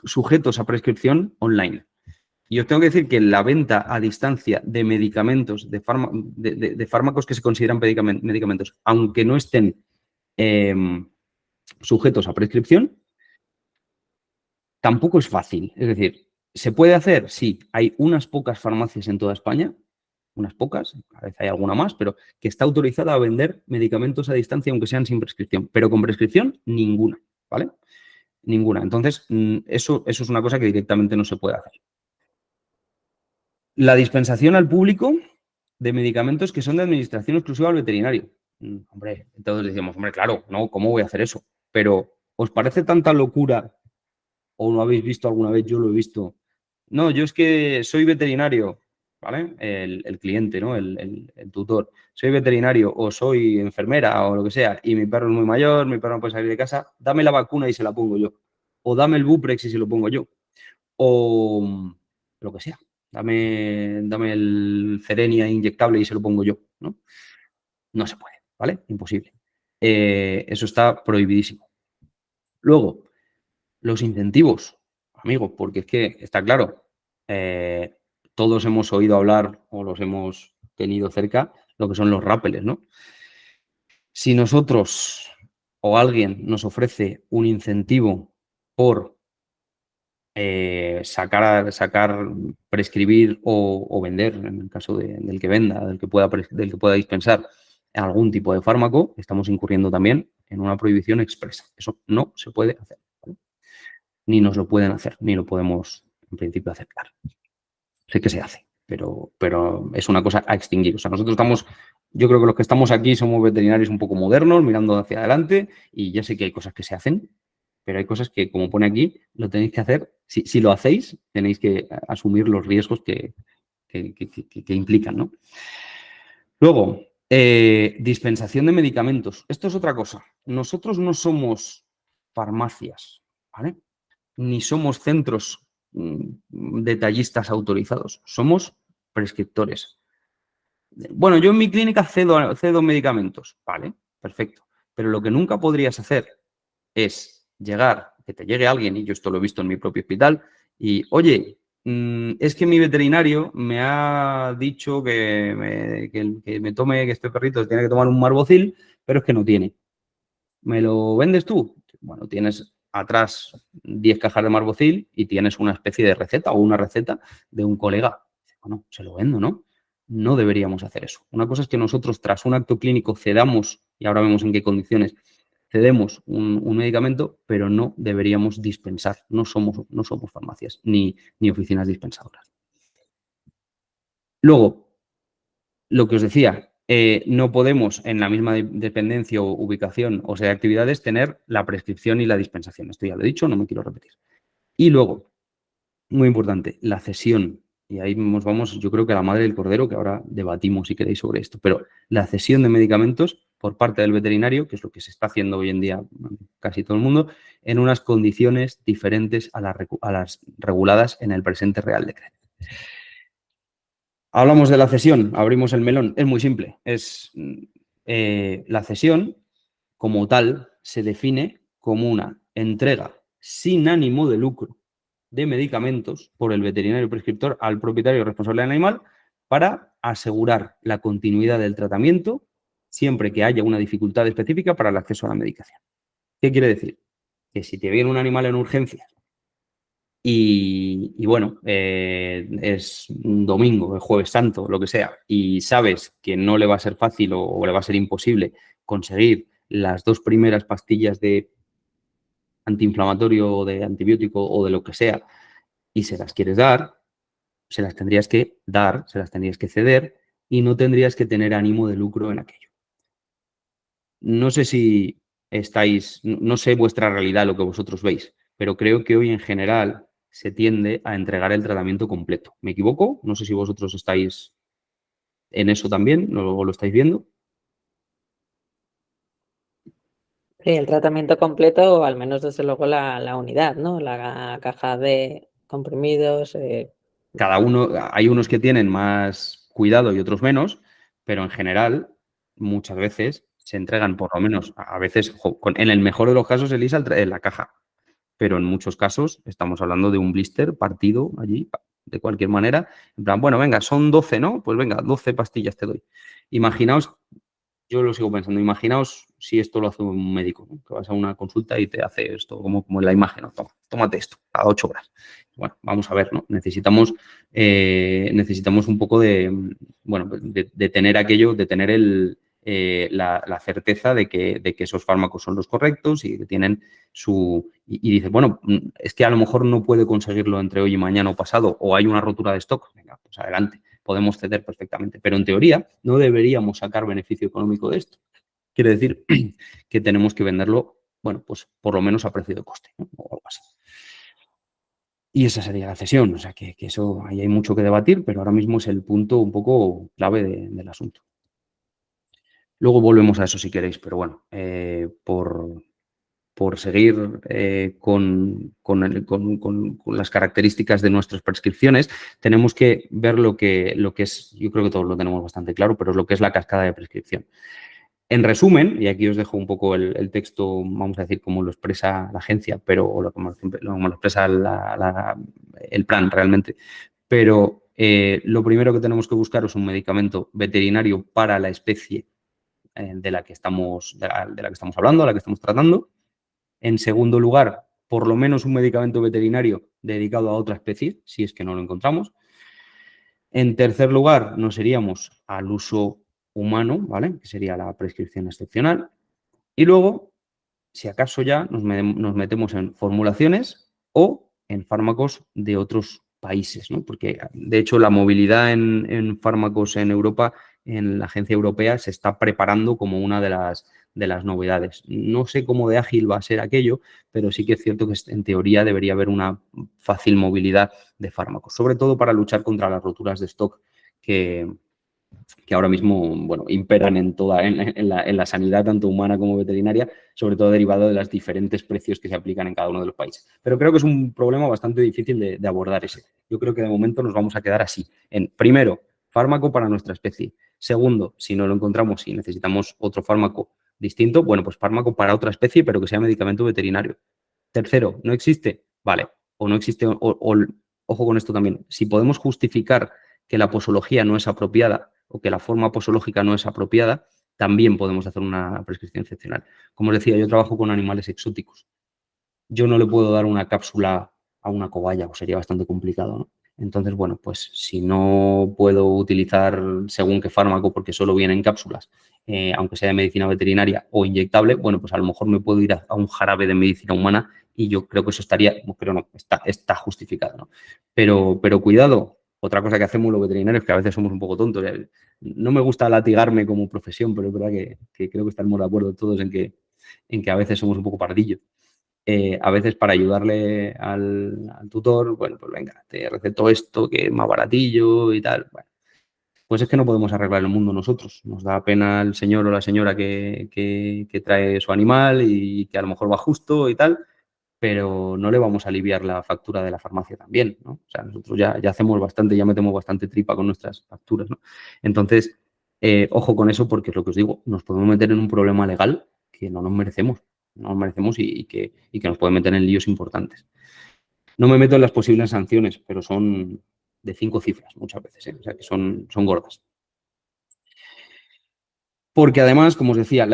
sujetos a prescripción online. Y os tengo que decir que la venta a distancia de medicamentos, de fármacos que se consideran medicamentos, aunque no estén sujetos a prescripción, tampoco es fácil. Es decir, ¿se puede hacer? Sí. Hay unas pocas farmacias en toda España, unas pocas, a veces hay alguna más, pero que está autorizada a vender medicamentos a distancia aunque sean sin prescripción. Pero con prescripción, ninguna, ¿vale? Ninguna. Entonces, eso es una cosa que directamente no se puede hacer. La dispensación al público de medicamentos que son de administración exclusiva al veterinario. Hombre, entonces decimos, hombre, claro, no, ¿cómo voy a hacer eso? Pero, ¿os parece tanta locura o no habéis visto alguna vez? Yo lo he visto. No, yo es que soy veterinario. ¿vale? El cliente, ¿no? El tutor. Soy veterinario o soy enfermera o lo que sea y mi perro es muy mayor, mi perro no puede salir de casa, dame la vacuna y se la pongo yo. O dame el Buprex y se lo pongo yo. O lo que sea. Dame el Cerenia inyectable y se lo pongo yo, ¿no? No se puede, ¿vale? Imposible. Eso está prohibidísimo. Luego, los incentivos, amigos, porque es que está claro, todos hemos oído hablar o los hemos tenido cerca, lo que son los rápeles, ¿no? Si nosotros o alguien nos ofrece un incentivo por sacar, prescribir o vender, en el caso del que venda, del que pueda dispensar algún tipo de fármaco, estamos incurriendo también en una prohibición expresa. Eso no se puede hacer, ¿vale? Ni nos lo pueden hacer, ni lo podemos en principio aceptar. Sé que se hace, pero es una cosa a extinguir. O sea, yo creo que los que estamos aquí somos veterinarios un poco modernos, mirando hacia adelante, y ya sé que hay cosas que se hacen, pero hay cosas que, como pone aquí, lo tenéis que hacer. Si lo hacéis, tenéis que asumir los riesgos que implican, ¿no? Luego, dispensación de medicamentos. Esto es otra cosa. Nosotros no somos farmacias, ¿vale? Ni somos centros detallistas autorizados. Somos prescriptores. Bueno, yo en mi clínica cedo medicamentos. Vale, perfecto. Pero lo que nunca podrías hacer es que te llegue alguien, y yo esto lo he visto en mi propio hospital, y oye, es que mi veterinario me ha dicho que me tome, que este perrito tiene que tomar un Marbocil, pero es que no tiene. ¿Me lo vendes tú? Bueno, tienes atrás 10 cajas de Marbocil y tienes una especie de receta o una receta de un colega. Bueno, se lo vendo, ¿no? No deberíamos hacer eso. Una cosa es que nosotros, tras un acto clínico, cedamos, y ahora vemos en qué condiciones, cedemos un medicamento, pero no deberíamos dispensar. No somos farmacias ni oficinas dispensadoras. Luego, lo que os decía, no podemos en la misma dependencia o ubicación o sea de actividades tener la prescripción y la dispensación. Esto ya lo he dicho, no me quiero repetir. Y luego, muy importante, la cesión. Y ahí nos vamos, yo creo que a la madre del cordero, que ahora debatimos si queréis sobre esto. Pero la cesión de medicamentos por parte del veterinario, que es lo que se está haciendo hoy en día casi todo el mundo, en unas condiciones diferentes a las reguladas en el presente Real Decreto. Hablamos de la cesión, abrimos el melón. Es muy simple. La cesión, como tal, se define como una entrega sin ánimo de lucro de medicamentos por el veterinario prescriptor al propietario responsable del animal para asegurar la continuidad del tratamiento siempre que haya una dificultad específica para el acceso a la medicación. ¿Qué quiere decir? Que si te viene un animal en urgencia y bueno, es un domingo, el jueves santo, lo que sea, y sabes que no le va a ser fácil o le va a ser imposible conseguir las 2 primeras pastillas de antiinflamatorio o de antibiótico o de lo que sea, y se las quieres dar, se las tendrías que dar, se las tendrías que ceder y no tendrías que tener ánimo de lucro en aquello. No sé si no sé vuestra realidad, lo que vosotros veis, pero creo que hoy en general se tiende a entregar el tratamiento completo. ¿Me equivoco? No sé si vosotros estáis en eso también o lo estáis viendo. Sí, el tratamiento completo, o al menos desde luego la unidad, ¿no? La caja de comprimidos. Hay unos que tienen más cuidado y otros menos, pero en general muchas veces se entregan por lo menos, a veces, en el mejor de los casos, Elisa, en la caja. Pero en muchos casos estamos hablando de un blister partido allí, de cualquier manera. En plan, bueno, venga, son 12, ¿no? Pues venga, 12 pastillas te doy. Imaginaos, yo lo sigo pensando, imaginaos si esto lo hace un médico, ¿no? Que vas a una consulta y te hace esto, como en la imagen, ¿no? Tómate esto, a 8 horas. Bueno, vamos a ver, ¿no? Necesitamos un poco de tener aquello, de tener la certeza de que esos fármacos son los correctos y que tienen y dices, bueno, es que a lo mejor no puede conseguirlo entre hoy y mañana o pasado, o hay una rotura de stock, venga, pues adelante, podemos ceder perfectamente. Pero en teoría no deberíamos sacar beneficio económico de esto. Quiere decir que tenemos que venderlo, bueno, pues por lo menos a precio de coste, ¿no? O algo así. Y esa sería la cesión. O sea, que eso, ahí hay mucho que debatir, pero ahora mismo es el punto un poco clave del asunto. Luego volvemos a eso si queréis, pero bueno, por seguir con las características de nuestras prescripciones, tenemos que ver lo que es, yo creo que todos lo tenemos bastante claro, pero es lo que es la cascada de prescripción. En resumen, y aquí os dejo un poco el texto, vamos a decir, cómo lo expresa la agencia, pero o como lo expresa el plan realmente, pero lo primero que tenemos que buscar es un medicamento veterinario para la especie de la que estamos hablando, a la que estamos tratando. En segundo lugar, por lo menos un medicamento veterinario dedicado a otra especie, si es que no lo encontramos. En tercer lugar, nos iríamos al uso humano, ¿vale? Que sería la prescripción excepcional. Y luego, si acaso ya nos metemos en formulaciones o en fármacos de otros países, ¿no? Porque, de hecho, la movilidad en fármacos en Europa, en la agencia europea, se está preparando como una de las novedades. No sé cómo de ágil va a ser aquello, pero sí que es cierto que en teoría debería haber una fácil movilidad de fármacos, sobre todo para luchar contra las roturas de stock que ahora mismo, bueno, imperan en la sanidad, tanto humana como veterinaria, sobre todo derivado de los diferentes precios que se aplican en cada uno de los países. Pero creo que es un problema bastante difícil de abordar ese. Yo creo que de momento nos vamos a quedar así. Primero, fármaco para nuestra especie. Segundo, si no lo encontramos y necesitamos otro fármaco distinto, bueno, pues fármaco para otra especie, pero que sea medicamento veterinario. Tercero, ¿no existe? Vale. O no existe, ojo con esto también, si podemos justificar que la posología no es apropiada o que la forma posológica no es apropiada, también podemos hacer una prescripción excepcional. Como os decía, yo trabajo con animales exóticos. Yo no le puedo dar una cápsula a una cobaya, pues sería bastante complicado, ¿no? Entonces, bueno, pues si no puedo utilizar según qué fármaco porque solo viene en cápsulas, aunque sea de medicina veterinaria o inyectable, bueno, pues a lo mejor me puedo ir a un jarabe de medicina humana y yo creo que eso estaría, pero no, está justificado, ¿no? Pero cuidado, otra cosa que hacemos los veterinarios, que a veces somos un poco tontos. No me gusta latigarme como profesión, pero es verdad que creo que estamos de acuerdo todos en que a veces somos un poco pardillos. A veces para ayudarle al tutor, bueno, pues venga, te receto esto que es más baratillo y tal. Bueno, pues es que no podemos arreglar el mundo nosotros. Nos da pena el señor o la señora que trae su animal y que a lo mejor va justo y tal, pero no le vamos a aliviar la factura de la farmacia también, ¿no? O sea, nosotros ya hacemos bastante, ya metemos bastante tripa con nuestras facturas, ¿no? Entonces, ojo con eso porque es lo que os digo, nos podemos meter en un problema legal que no nos merecemos. No nos merecemos y que nos puede meter en líos importantes. No me meto en las posibles sanciones, pero son de 5 cifras muchas veces, ¿eh? O sea, que son gordas. Porque además, como os decía,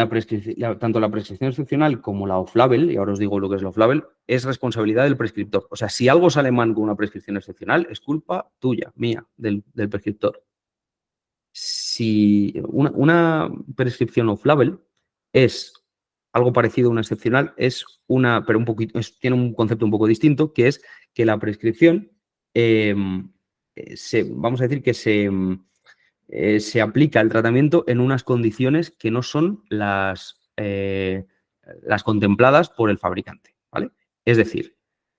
tanto la prescripción excepcional como la off-label, y ahora os digo lo que es la off-label, es responsabilidad del prescriptor. O sea, si algo sale mal con una prescripción excepcional, es culpa tuya, mía, del prescriptor. Si una prescripción off-label es algo parecido a una excepcional, pero un poquito, tiene un concepto un poco distinto, que es que la prescripción, vamos a decir que se aplica el tratamiento en unas condiciones que no son las contempladas por el fabricante, ¿vale? Es decir,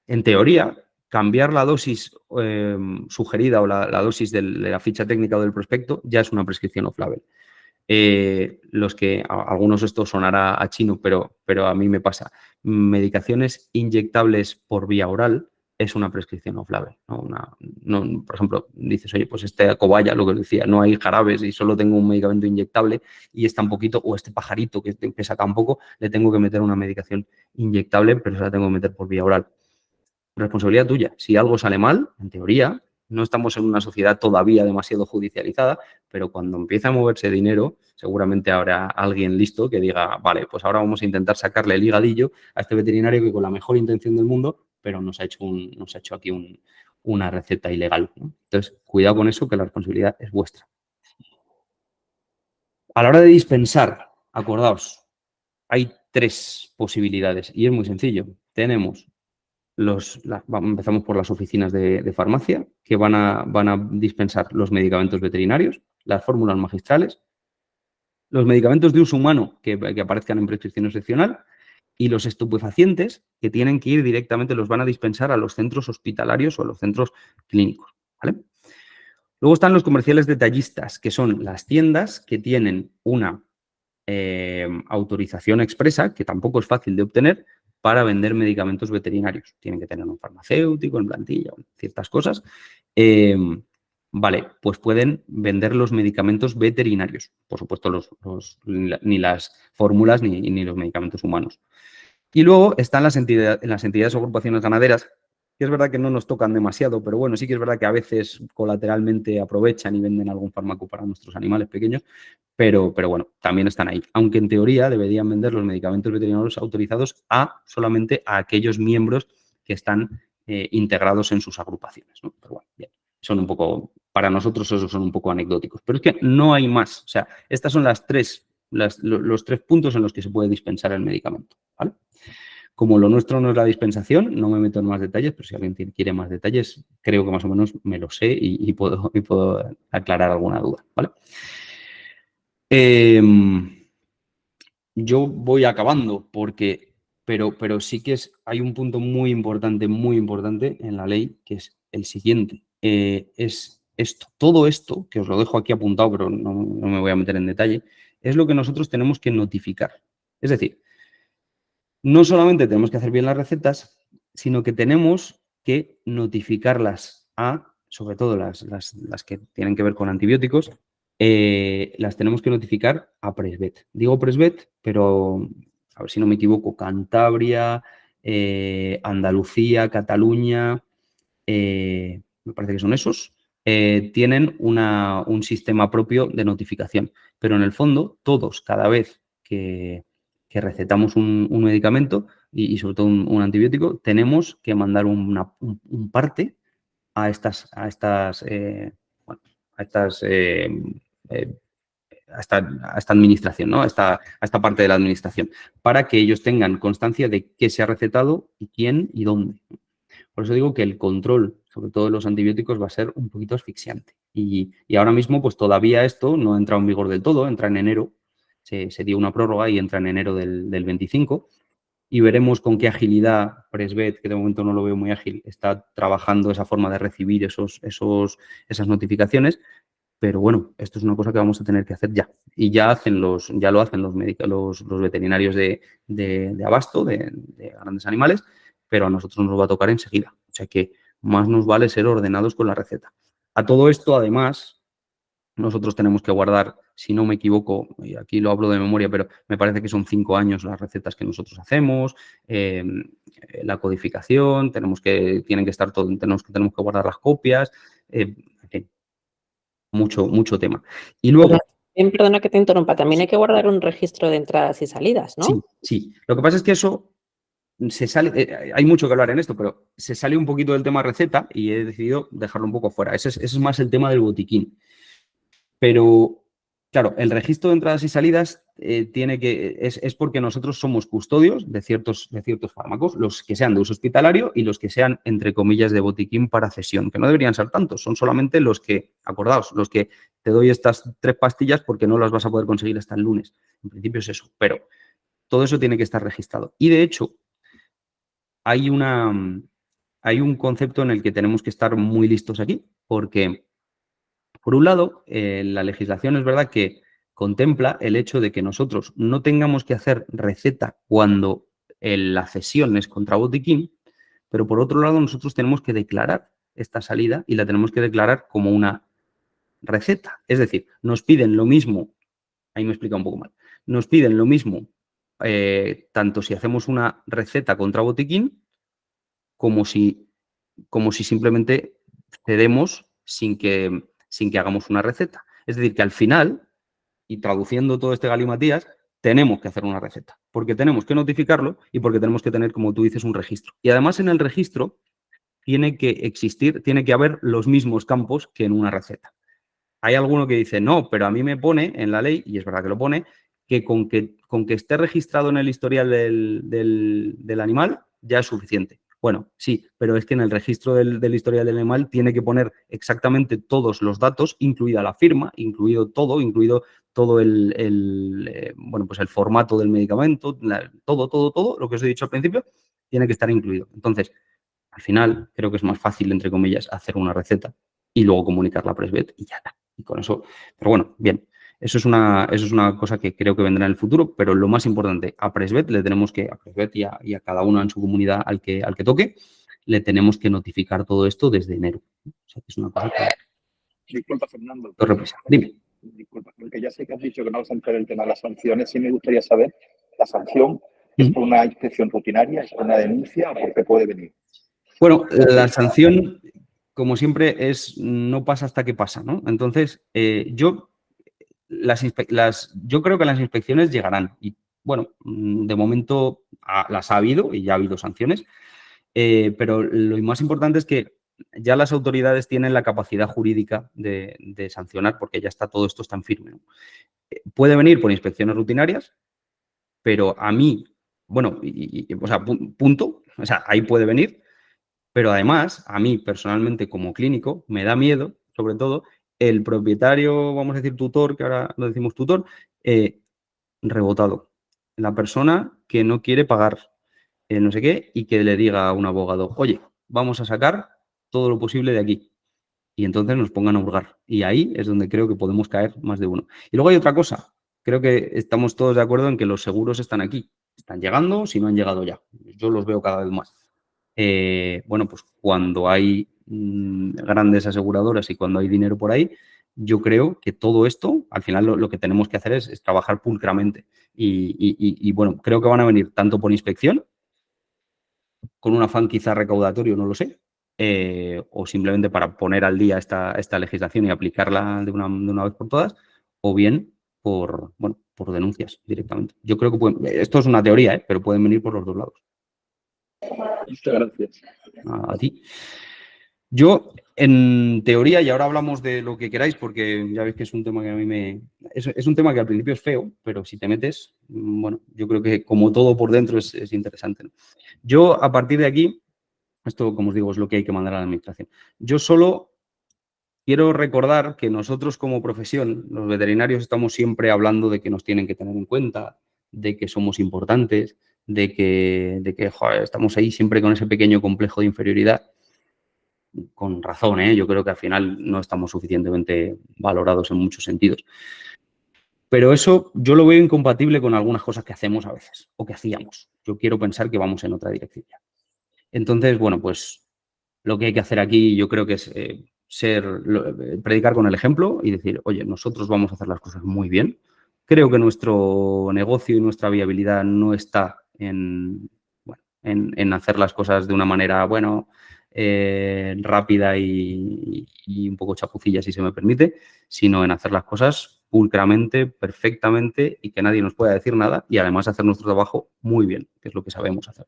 en teoría, cambiar la dosis sugerida o la dosis de la ficha técnica o del prospecto ya es una prescripción off-label. Algunos de estos sonará a chino, pero a mí me pasa. Medicaciones inyectables por vía oral es una prescripción off-label, ¿no? Por ejemplo, dices, oye, pues esta cobaya, lo que os decía, no hay jarabes y solo tengo un medicamento inyectable y es tan poquito, o este pajarito que pesa tan poco, le tengo que meter una medicación inyectable, pero se la tengo que meter por vía oral. Responsabilidad tuya. Si algo sale mal, en teoría, no estamos en una sociedad todavía demasiado judicializada, pero cuando empieza a moverse dinero, seguramente habrá alguien listo que diga, vale, pues ahora vamos a intentar sacarle el higadillo a este veterinario que con la mejor intención del mundo, pero nos ha hecho aquí una receta ilegal, ¿no? Entonces, cuidado con eso, que la responsabilidad es vuestra. A la hora de dispensar, acordaos, hay 3 posibilidades y es muy sencillo. Tenemos empezamos por las oficinas de farmacia, que van a dispensar los medicamentos veterinarios, las fórmulas magistrales, los medicamentos de uso humano que aparezcan en prescripción excepcional y los estupefacientes que tienen que ir directamente, los van a dispensar a los centros hospitalarios o a los centros clínicos, ¿vale? Luego están los comerciales detallistas, que son las tiendas que tienen una autorización expresa, que tampoco es fácil de obtener, para vender medicamentos veterinarios. Tienen que tener un farmacéutico en plantilla, ciertas cosas. Vale, pues pueden vender los medicamentos veterinarios. Por supuesto, ni las fórmulas ni los medicamentos humanos. Y luego están las entidades o agrupaciones ganaderas, que es verdad que no nos tocan demasiado, pero bueno, sí que es verdad que a veces colateralmente aprovechan y venden algún fármaco para nuestros animales pequeños, pero bueno, también están ahí. Aunque en teoría deberían vender los medicamentos veterinarios autorizados solamente a aquellos miembros que están integrados en sus agrupaciones, ¿no? Pero bueno, bien, son un poco, para nosotros esos son un poco anecdóticos. Pero es que no hay más. O sea, estas son los tres puntos en los que se puede dispensar el medicamento, ¿vale? Como lo nuestro no es la dispensación, no me meto en más detalles, pero si alguien quiere más detalles, creo que más o menos me lo sé y puedo aclarar alguna duda, ¿vale? Yo voy acabando pero sí que hay un punto muy importante en la ley, que es el siguiente. Es esto, todo esto, que os lo dejo aquí apuntado, pero no me voy a meter en detalle, es lo que nosotros tenemos que notificar. Es decir, no solamente tenemos que hacer bien las recetas, sino que tenemos que notificarlas sobre todo las que tienen que ver con antibióticos, las tenemos que notificar a Presvet. Digo Presvet, pero a ver si no me equivoco, Cantabria, Andalucía, Cataluña, me parece que son esos, tienen un sistema propio de notificación. Pero en el fondo, todos, cada vez que recetamos un medicamento y sobre todo un antibiótico, tenemos que mandar un parte a esta administración, ¿no? A esta parte de la administración, para que ellos tengan constancia de qué se ha recetado y quién y dónde. Por eso digo que el control, sobre todo de los antibióticos, va a ser un poquito asfixiante. Y ahora mismo, pues todavía esto no ha entrado en vigor del todo, entra en enero, se dio una prórroga y entra en enero del 25, y veremos con qué agilidad Presvet, que de momento no lo veo muy ágil, está trabajando esa forma de recibir esas notificaciones. Pero bueno, esto es una cosa que vamos a tener que hacer ya. Y ya lo hacen los veterinarios de abasto, de grandes animales, pero a nosotros nos va a tocar enseguida. O sea que más nos vale ser ordenados con la receta. A todo esto, además, nosotros tenemos que guardar, si no me equivoco, y aquí lo hablo de memoria, pero me parece que son 5 años las recetas que nosotros hacemos, la codificación, tenemos que guardar las copias, en fin, mucho tema. Y luego... Perdona que te interrumpa, también hay que guardar un registro de entradas y salidas, ¿no? Sí. Lo que pasa es que eso se sale, hay mucho que hablar en esto, pero se sale un poquito del tema receta y he decidido dejarlo un poco fuera. Ese es más el tema del botiquín. Pero, claro, el registro de entradas y salidas es porque nosotros somos custodios de ciertos fármacos, los que sean de uso hospitalario y los que sean, entre comillas, de botiquín para cesión, que no deberían ser tantos, son solamente los que, acordaos, los que te doy estas 3 pastillas porque no las vas a poder conseguir hasta el lunes. En principio es eso, pero todo eso tiene que estar registrado. Y, de hecho, hay un concepto en el que tenemos que estar muy listos aquí, porque... Por un lado, la legislación es verdad que contempla el hecho de que nosotros no tengamos que hacer receta cuando la cesión es contra botiquín, pero por otro lado nosotros tenemos que declarar esta salida y la tenemos que declarar como una receta. Es decir, nos piden lo mismo, ahí me he explicado un poco mal, nos piden lo mismo tanto si hacemos una receta contra botiquín como si simplemente cedemos sin que hagamos una receta. Es decir, que al final, y traduciendo todo este galimatías, tenemos que hacer una receta, porque tenemos que notificarlo y porque tenemos que tener, como tú dices, un registro. Y además en el registro tiene que haber los mismos campos que en una receta. Hay alguno que dice, no, pero a mí me pone en la ley, y es verdad que lo pone, que con que esté registrado en el historial del animal ya es suficiente. Bueno, sí, pero es que en el registro del historial del animal tiene que poner exactamente todos los datos, incluida la firma, incluido todo bueno, pues el formato del medicamento, todo, lo que os he dicho al principio, tiene que estar incluido. Entonces, al final, creo que es más fácil, entre comillas, hacer una receta y luego comunicarla a Presvet y ya está. Y con eso, pero bueno, bien. Eso es una cosa que creo que vendrá en el futuro, pero lo más importante, a Presvet le tenemos que, a Presvet y a cada uno en su comunidad al que toque, le tenemos que notificar todo esto desde enero. O sea, que es una cosa que... Disculpa, Fernando. Dime. Disculpa, porque ya sé que has dicho que no vas a entrar en el tema de las sanciones. Sí me gustaría saber, ¿la sanción es por una inspección rutinaria, es por una denuncia o por qué puede venir? Bueno, la sanción, como siempre, no pasa hasta que pasa, ¿no? Entonces, yo creo que las inspecciones llegarán y, bueno, de momento las ha habido y ya ha habido sanciones, pero lo más importante es que ya las autoridades tienen la capacidad jurídica de sancionar porque ya todo esto está en firme, ¿no? Puede venir por inspecciones rutinarias, pero a mí, bueno, o sea, punto, o sea, ahí puede venir, pero además, a mí personalmente como clínico, me da miedo, sobre todo, el propietario, vamos a decir tutor, que ahora lo decimos tutor, rebotado. La persona que no quiere pagar no sé qué y que le diga a un abogado, oye, vamos a sacar todo lo posible de aquí. Y entonces nos pongan a hurgar. Y ahí es donde creo que podemos caer más de uno. Y luego hay otra cosa. Creo que estamos todos de acuerdo en que los seguros están aquí. Están llegando, si no han llegado ya. Yo los veo cada vez más. Bueno, pues cuando hay grandes aseguradoras y cuando hay dinero por ahí, yo creo que todo esto, al final lo que tenemos que hacer es trabajar pulcramente. Y bueno, creo que van a venir tanto por inspección, con un afán quizá recaudatorio, no lo sé, o simplemente para poner al día esta legislación y aplicarla de una vez por todas, o bien por denuncias directamente. Yo creo que esto es una teoría, pero pueden venir por los dos lados. Muchas gracias. A ti. Yo, en teoría, y ahora hablamos de lo que queráis, porque ya veis que es un tema que a mí es un tema que al principio es feo, pero si te metes, bueno, yo creo que como todo por dentro es interesante, ¿no? Yo, a partir de aquí, esto, como os digo, es lo que hay que mandar a la administración. Yo solo quiero recordar que nosotros como profesión, los veterinarios, estamos siempre hablando de que nos tienen que tener en cuenta, de que somos importantes, de que joder, estamos ahí siempre con ese pequeño complejo de inferioridad. Con razón, ¿eh? Yo creo que al final no estamos suficientemente valorados en muchos sentidos. Pero eso yo lo veo incompatible con algunas cosas que hacemos a veces o que hacíamos. Yo quiero pensar que vamos en otra dirección ya. Entonces, bueno, pues lo que hay que hacer aquí yo creo que es predicar con el ejemplo y decir, oye, nosotros vamos a hacer las cosas muy bien. Creo que nuestro negocio y nuestra viabilidad no está en hacer las cosas de una manera, rápida y un poco chapucilla, si se me permite, sino en hacer las cosas pulcramente, perfectamente y que nadie nos pueda decir nada y además hacer nuestro trabajo muy bien, que es lo que sabemos hacer.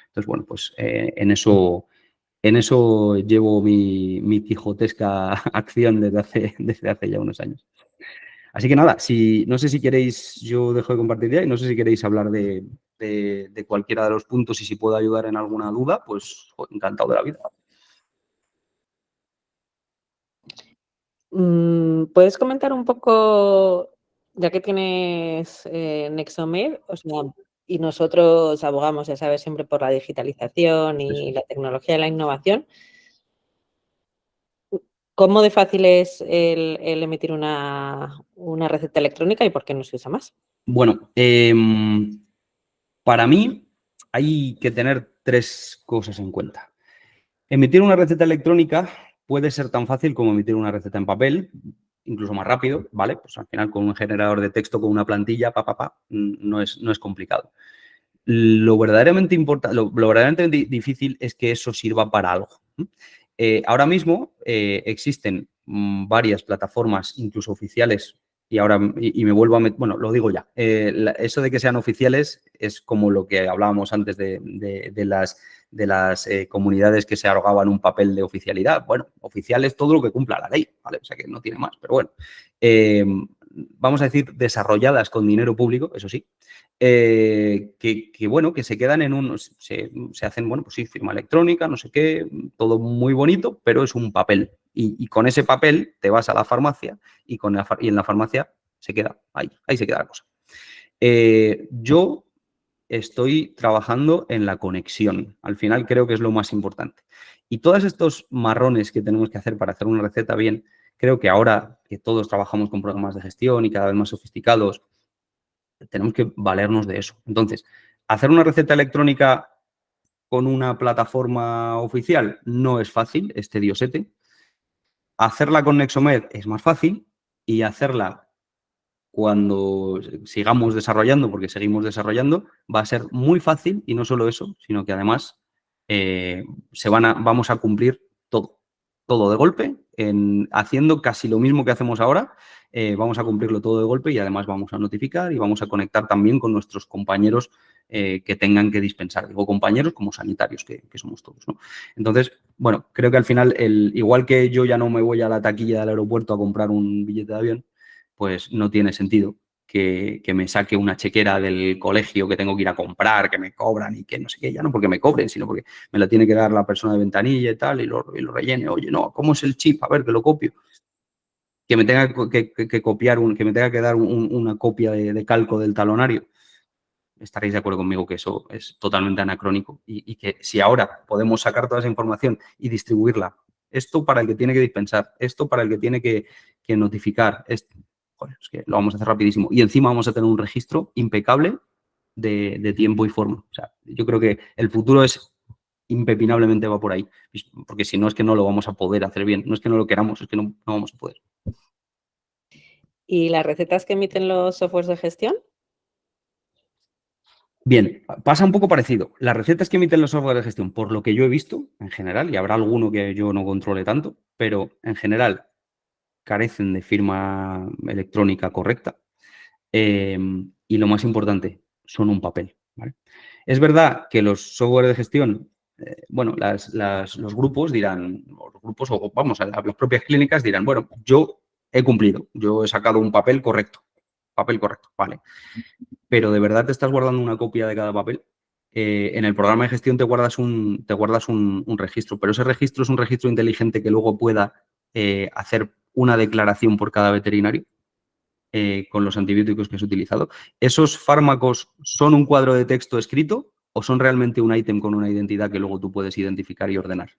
Entonces, bueno, pues en eso llevo mi quijotesca acción desde hace ya unos años. Así que nada, no sé si queréis, yo dejo de compartir ya y no sé si queréis hablar de cualquiera de los puntos y si puedo ayudar en alguna duda, pues encantado de la vida. ¿Puedes comentar un poco, ya que tienes Nexomed, o sea, y nosotros abogamos, ya sabes, siempre por la digitalización y la tecnología y la innovación, ¿cómo de fácil es el emitir una receta electrónica y por qué no se usa más? Bueno, para mí hay que tener 3 cosas en cuenta. Emitir una receta electrónica puede ser tan fácil como emitir una receta en papel, incluso más rápido, ¿vale? Pues al final con un generador de texto, con una plantilla, no es complicado. Lo verdaderamente difícil es que eso sirva para algo. Ahora mismo existen varias plataformas, incluso oficiales, y me vuelvo a meter, bueno, lo digo ya, eso de que sean oficiales es como lo que hablábamos antes de comunidades que se arrogaban un papel de oficialidad. Bueno, oficial es todo lo que cumpla la ley, ¿vale? O sea que no tiene más, pero bueno. Vamos a decir, desarrolladas con dinero público, eso sí, bueno, que se quedan en se hacen, bueno, pues sí, firma electrónica, no sé qué, todo muy bonito, pero es un papel. Y con ese papel te vas a la farmacia y en la farmacia se queda, ahí se queda la cosa. Yo estoy trabajando en la conexión. Al final creo que es lo más importante. Y todos estos marrones que tenemos que hacer para hacer una receta bien, creo que ahora que todos trabajamos con programas de gestión y cada vez más sofisticados, tenemos que valernos de eso. Entonces, hacer una receta electrónica con una plataforma oficial no es fácil, es tediosete. Hacerla con Nexomed es más fácil y hacerla cuando sigamos desarrollando, porque seguimos desarrollando, va a ser muy fácil y no solo eso, sino que además vamos a cumplir todo de golpe, haciendo casi lo mismo que hacemos ahora, vamos a cumplirlo todo de golpe y además vamos a notificar y vamos a conectar también con nuestros compañeros que tengan que dispensar. Digo compañeros como sanitarios, que somos todos, ¿no? Entonces, bueno, creo que al final, igual que yo ya no me voy a la taquilla del aeropuerto a comprar un billete de avión, pues no tiene sentido que me saque una chequera del colegio que tengo que ir a comprar, que me cobran y que no sé qué, ya no porque me cobren, sino porque me la tiene que dar la persona de ventanilla y tal, y lo rellene. Oye, no, ¿cómo es el chip? A ver, que lo copio. Que me tenga que copiar, que me tenga que dar una copia de calco del talonario. Estaréis de acuerdo conmigo que eso es totalmente anacrónico y que si ahora podemos sacar toda esa información y distribuirla, esto para el que tiene que dispensar, esto para el que tiene que notificar, joder, es que lo vamos a hacer rapidísimo. Y encima vamos a tener un registro impecable de tiempo y forma. O sea, yo creo que el futuro impepinablemente va por ahí, porque si no es que no lo vamos a poder hacer bien, no es que no lo queramos, es que no vamos a poder. ¿Y las recetas que emiten los softwares de gestión? Bien, pasa un poco parecido. Las recetas que emiten los softwares de gestión, por lo que yo he visto en general, y habrá alguno que yo no controle tanto, pero en general carecen de firma electrónica correcta. Y lo más importante, son un papel, ¿vale? Es verdad que los software de gestión, bueno, los grupos dirán, los grupos o vamos, a las propias clínicas dirán, bueno, yo he cumplido, yo he sacado un papel correcto, vale. Pero ¿de verdad te estás guardando una copia de cada papel? En el programa de gestión te guardas un registro, pero ese registro es un registro inteligente que luego pueda hacer una declaración por cada veterinario con los antibióticos que has utilizado. ¿Esos fármacos son un cuadro de texto escrito o son realmente un ítem con una identidad que luego tú puedes identificar y ordenar?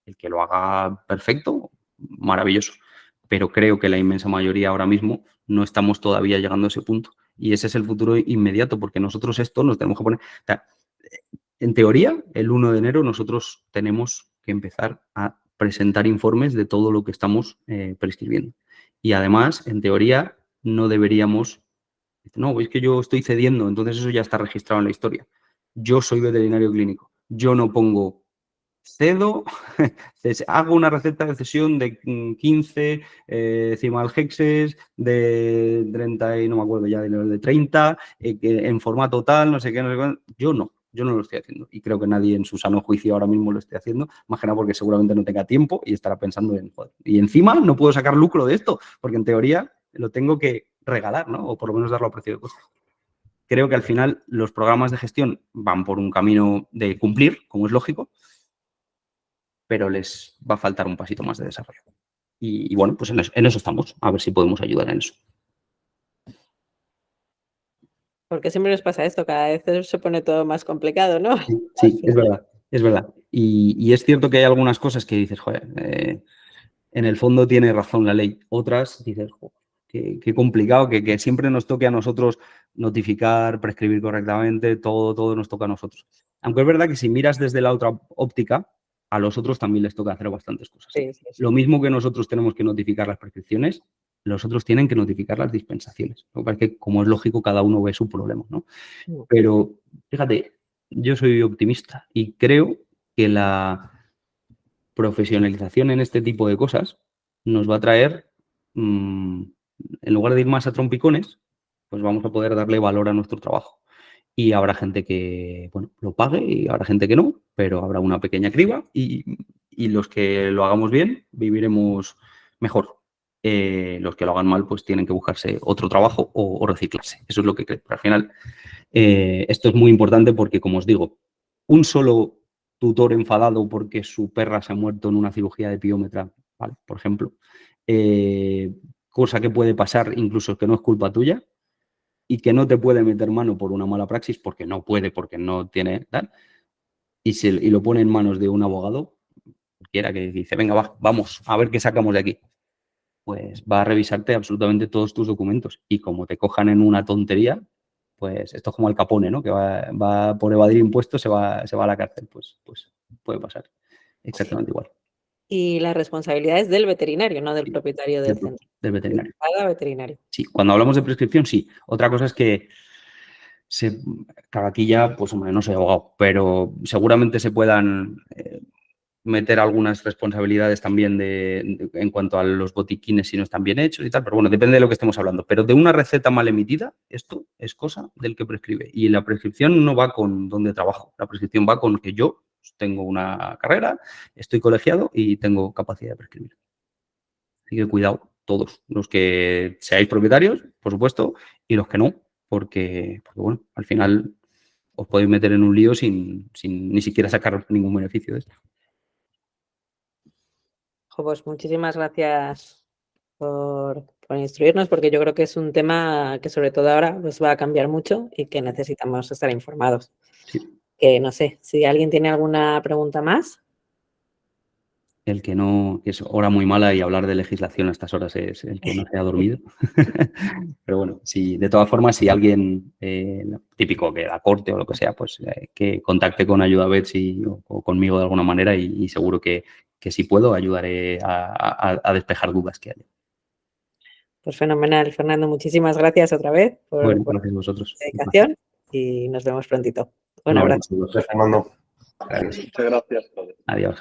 El que lo haga perfecto, maravilloso. Pero creo que la inmensa mayoría ahora mismo no estamos todavía llegando a ese punto. Y ese es el futuro inmediato, porque nosotros esto nos tenemos que poner... O sea, en teoría, el 1 de enero nosotros tenemos que empezar a presentar informes de todo lo que estamos prescribiendo. Y además, en teoría, no deberíamos... No, es que yo estoy cediendo, entonces eso ya está registrado en la historia. Yo soy veterinario clínico. Yo no pongo cedo, hago una receta de cesión de 15 cimalhexes de 30 y no me acuerdo ya de 30 en formato tal, no sé qué, no sé cuánto. Yo no lo estoy haciendo y creo que nadie en su sano juicio ahora mismo lo esté haciendo, más que nada porque seguramente no tenga tiempo y estará pensando en, joder, y encima no puedo sacar lucro de esto porque en teoría lo tengo que regalar, ¿no? O por lo menos darlo a precio de coste. Creo que al final los programas de gestión van por un camino de cumplir, como es lógico, pero les va a faltar un pasito más de desarrollo. Y bueno, pues en eso estamos, a ver si podemos ayudar en eso. Porque siempre nos pasa esto, cada vez se pone todo más complicado, ¿no? Sí, es verdad. Y es cierto que hay algunas cosas que dices, joder, en el fondo tiene razón la ley. Otras dices, joder, qué complicado, que siempre nos toque a nosotros notificar, prescribir correctamente, todo nos toca a nosotros. Aunque es verdad que si miras desde la otra óptica, a los otros también les toca hacer bastantes cosas. Sí. Lo mismo que nosotros tenemos que notificar las prescripciones, los otros tienen que notificar las dispensaciones. Lo que pasa es que, como es lógico, cada uno ve su problema, ¿no? Pero, fíjate, yo soy optimista y creo que la profesionalización en este tipo de cosas nos va a traer, en lugar de ir más a trompicones, pues vamos a poder darle valor a nuestro trabajo. y habrá gente que, bueno, lo pague y habrá gente que no, pero habrá una pequeña criba y los que lo hagamos bien viviremos mejor. Los que lo hagan mal pues tienen que buscarse otro trabajo o reciclarse. Eso es lo que creo. Pero al final esto es muy importante porque, como os digo, un solo tutor enfadado porque su perra se ha muerto en una cirugía de piómetra, ¿vale? Por ejemplo, cosa que puede pasar incluso que no es culpa tuya y que no te puede meter mano por una mala praxis porque no puede, porque no tiene tal, y lo pone en manos de un abogado, cualquiera que dice, venga, vamos a ver qué sacamos de aquí. Pues va a revisarte absolutamente todos tus documentos y como te cojan en una tontería, pues esto es como Al Capone, ¿no? Que va por evadir impuestos, se va a la cárcel. Pues puede pasar exactamente igual. Y la responsabilidad es del veterinario, no del propietario del centro. Del veterinario. Cada veterinario. Sí, cuando hablamos de prescripción, sí. Otra cosa es que claro, aquí ya, pues hombre, no soy abogado, pero seguramente se puedan meter algunas responsabilidades también en cuanto a los botiquines si no están bien hechos y tal, pero bueno, depende de lo que estemos hablando. Pero de una receta mal emitida, esto es cosa del que prescribe. Y la prescripción no va con dónde trabajo, la prescripción va con que yo tengo una carrera, estoy colegiado y tengo capacidad de prescribir. Así que cuidado, todos, los que seáis propietarios, por supuesto, y los que no, porque bueno, al final os podéis meter en un lío sin ni siquiera sacar ningún beneficio de esto. Pues muchísimas gracias por instruirnos, porque yo creo que es un tema que sobre todo ahora pues va a cambiar mucho y que necesitamos estar informados. Sí. Que no sé, si alguien tiene alguna pregunta más. El que no, que es hora muy mala y hablar de legislación a estas horas es el que no se ha dormido. Pero bueno, si, de todas formas, si alguien típico que da corte o lo que sea, pues que contacte con AyudaVets o conmigo de alguna manera y seguro que si puedo ayudaré a despejar dudas que haya. Pues fenomenal, Fernando. Muchísimas gracias otra vez por Gracias a vosotros. la dedicación y nos vemos prontito. Un abrazo. Gracias, Fernando. Muchas gracias. Adiós.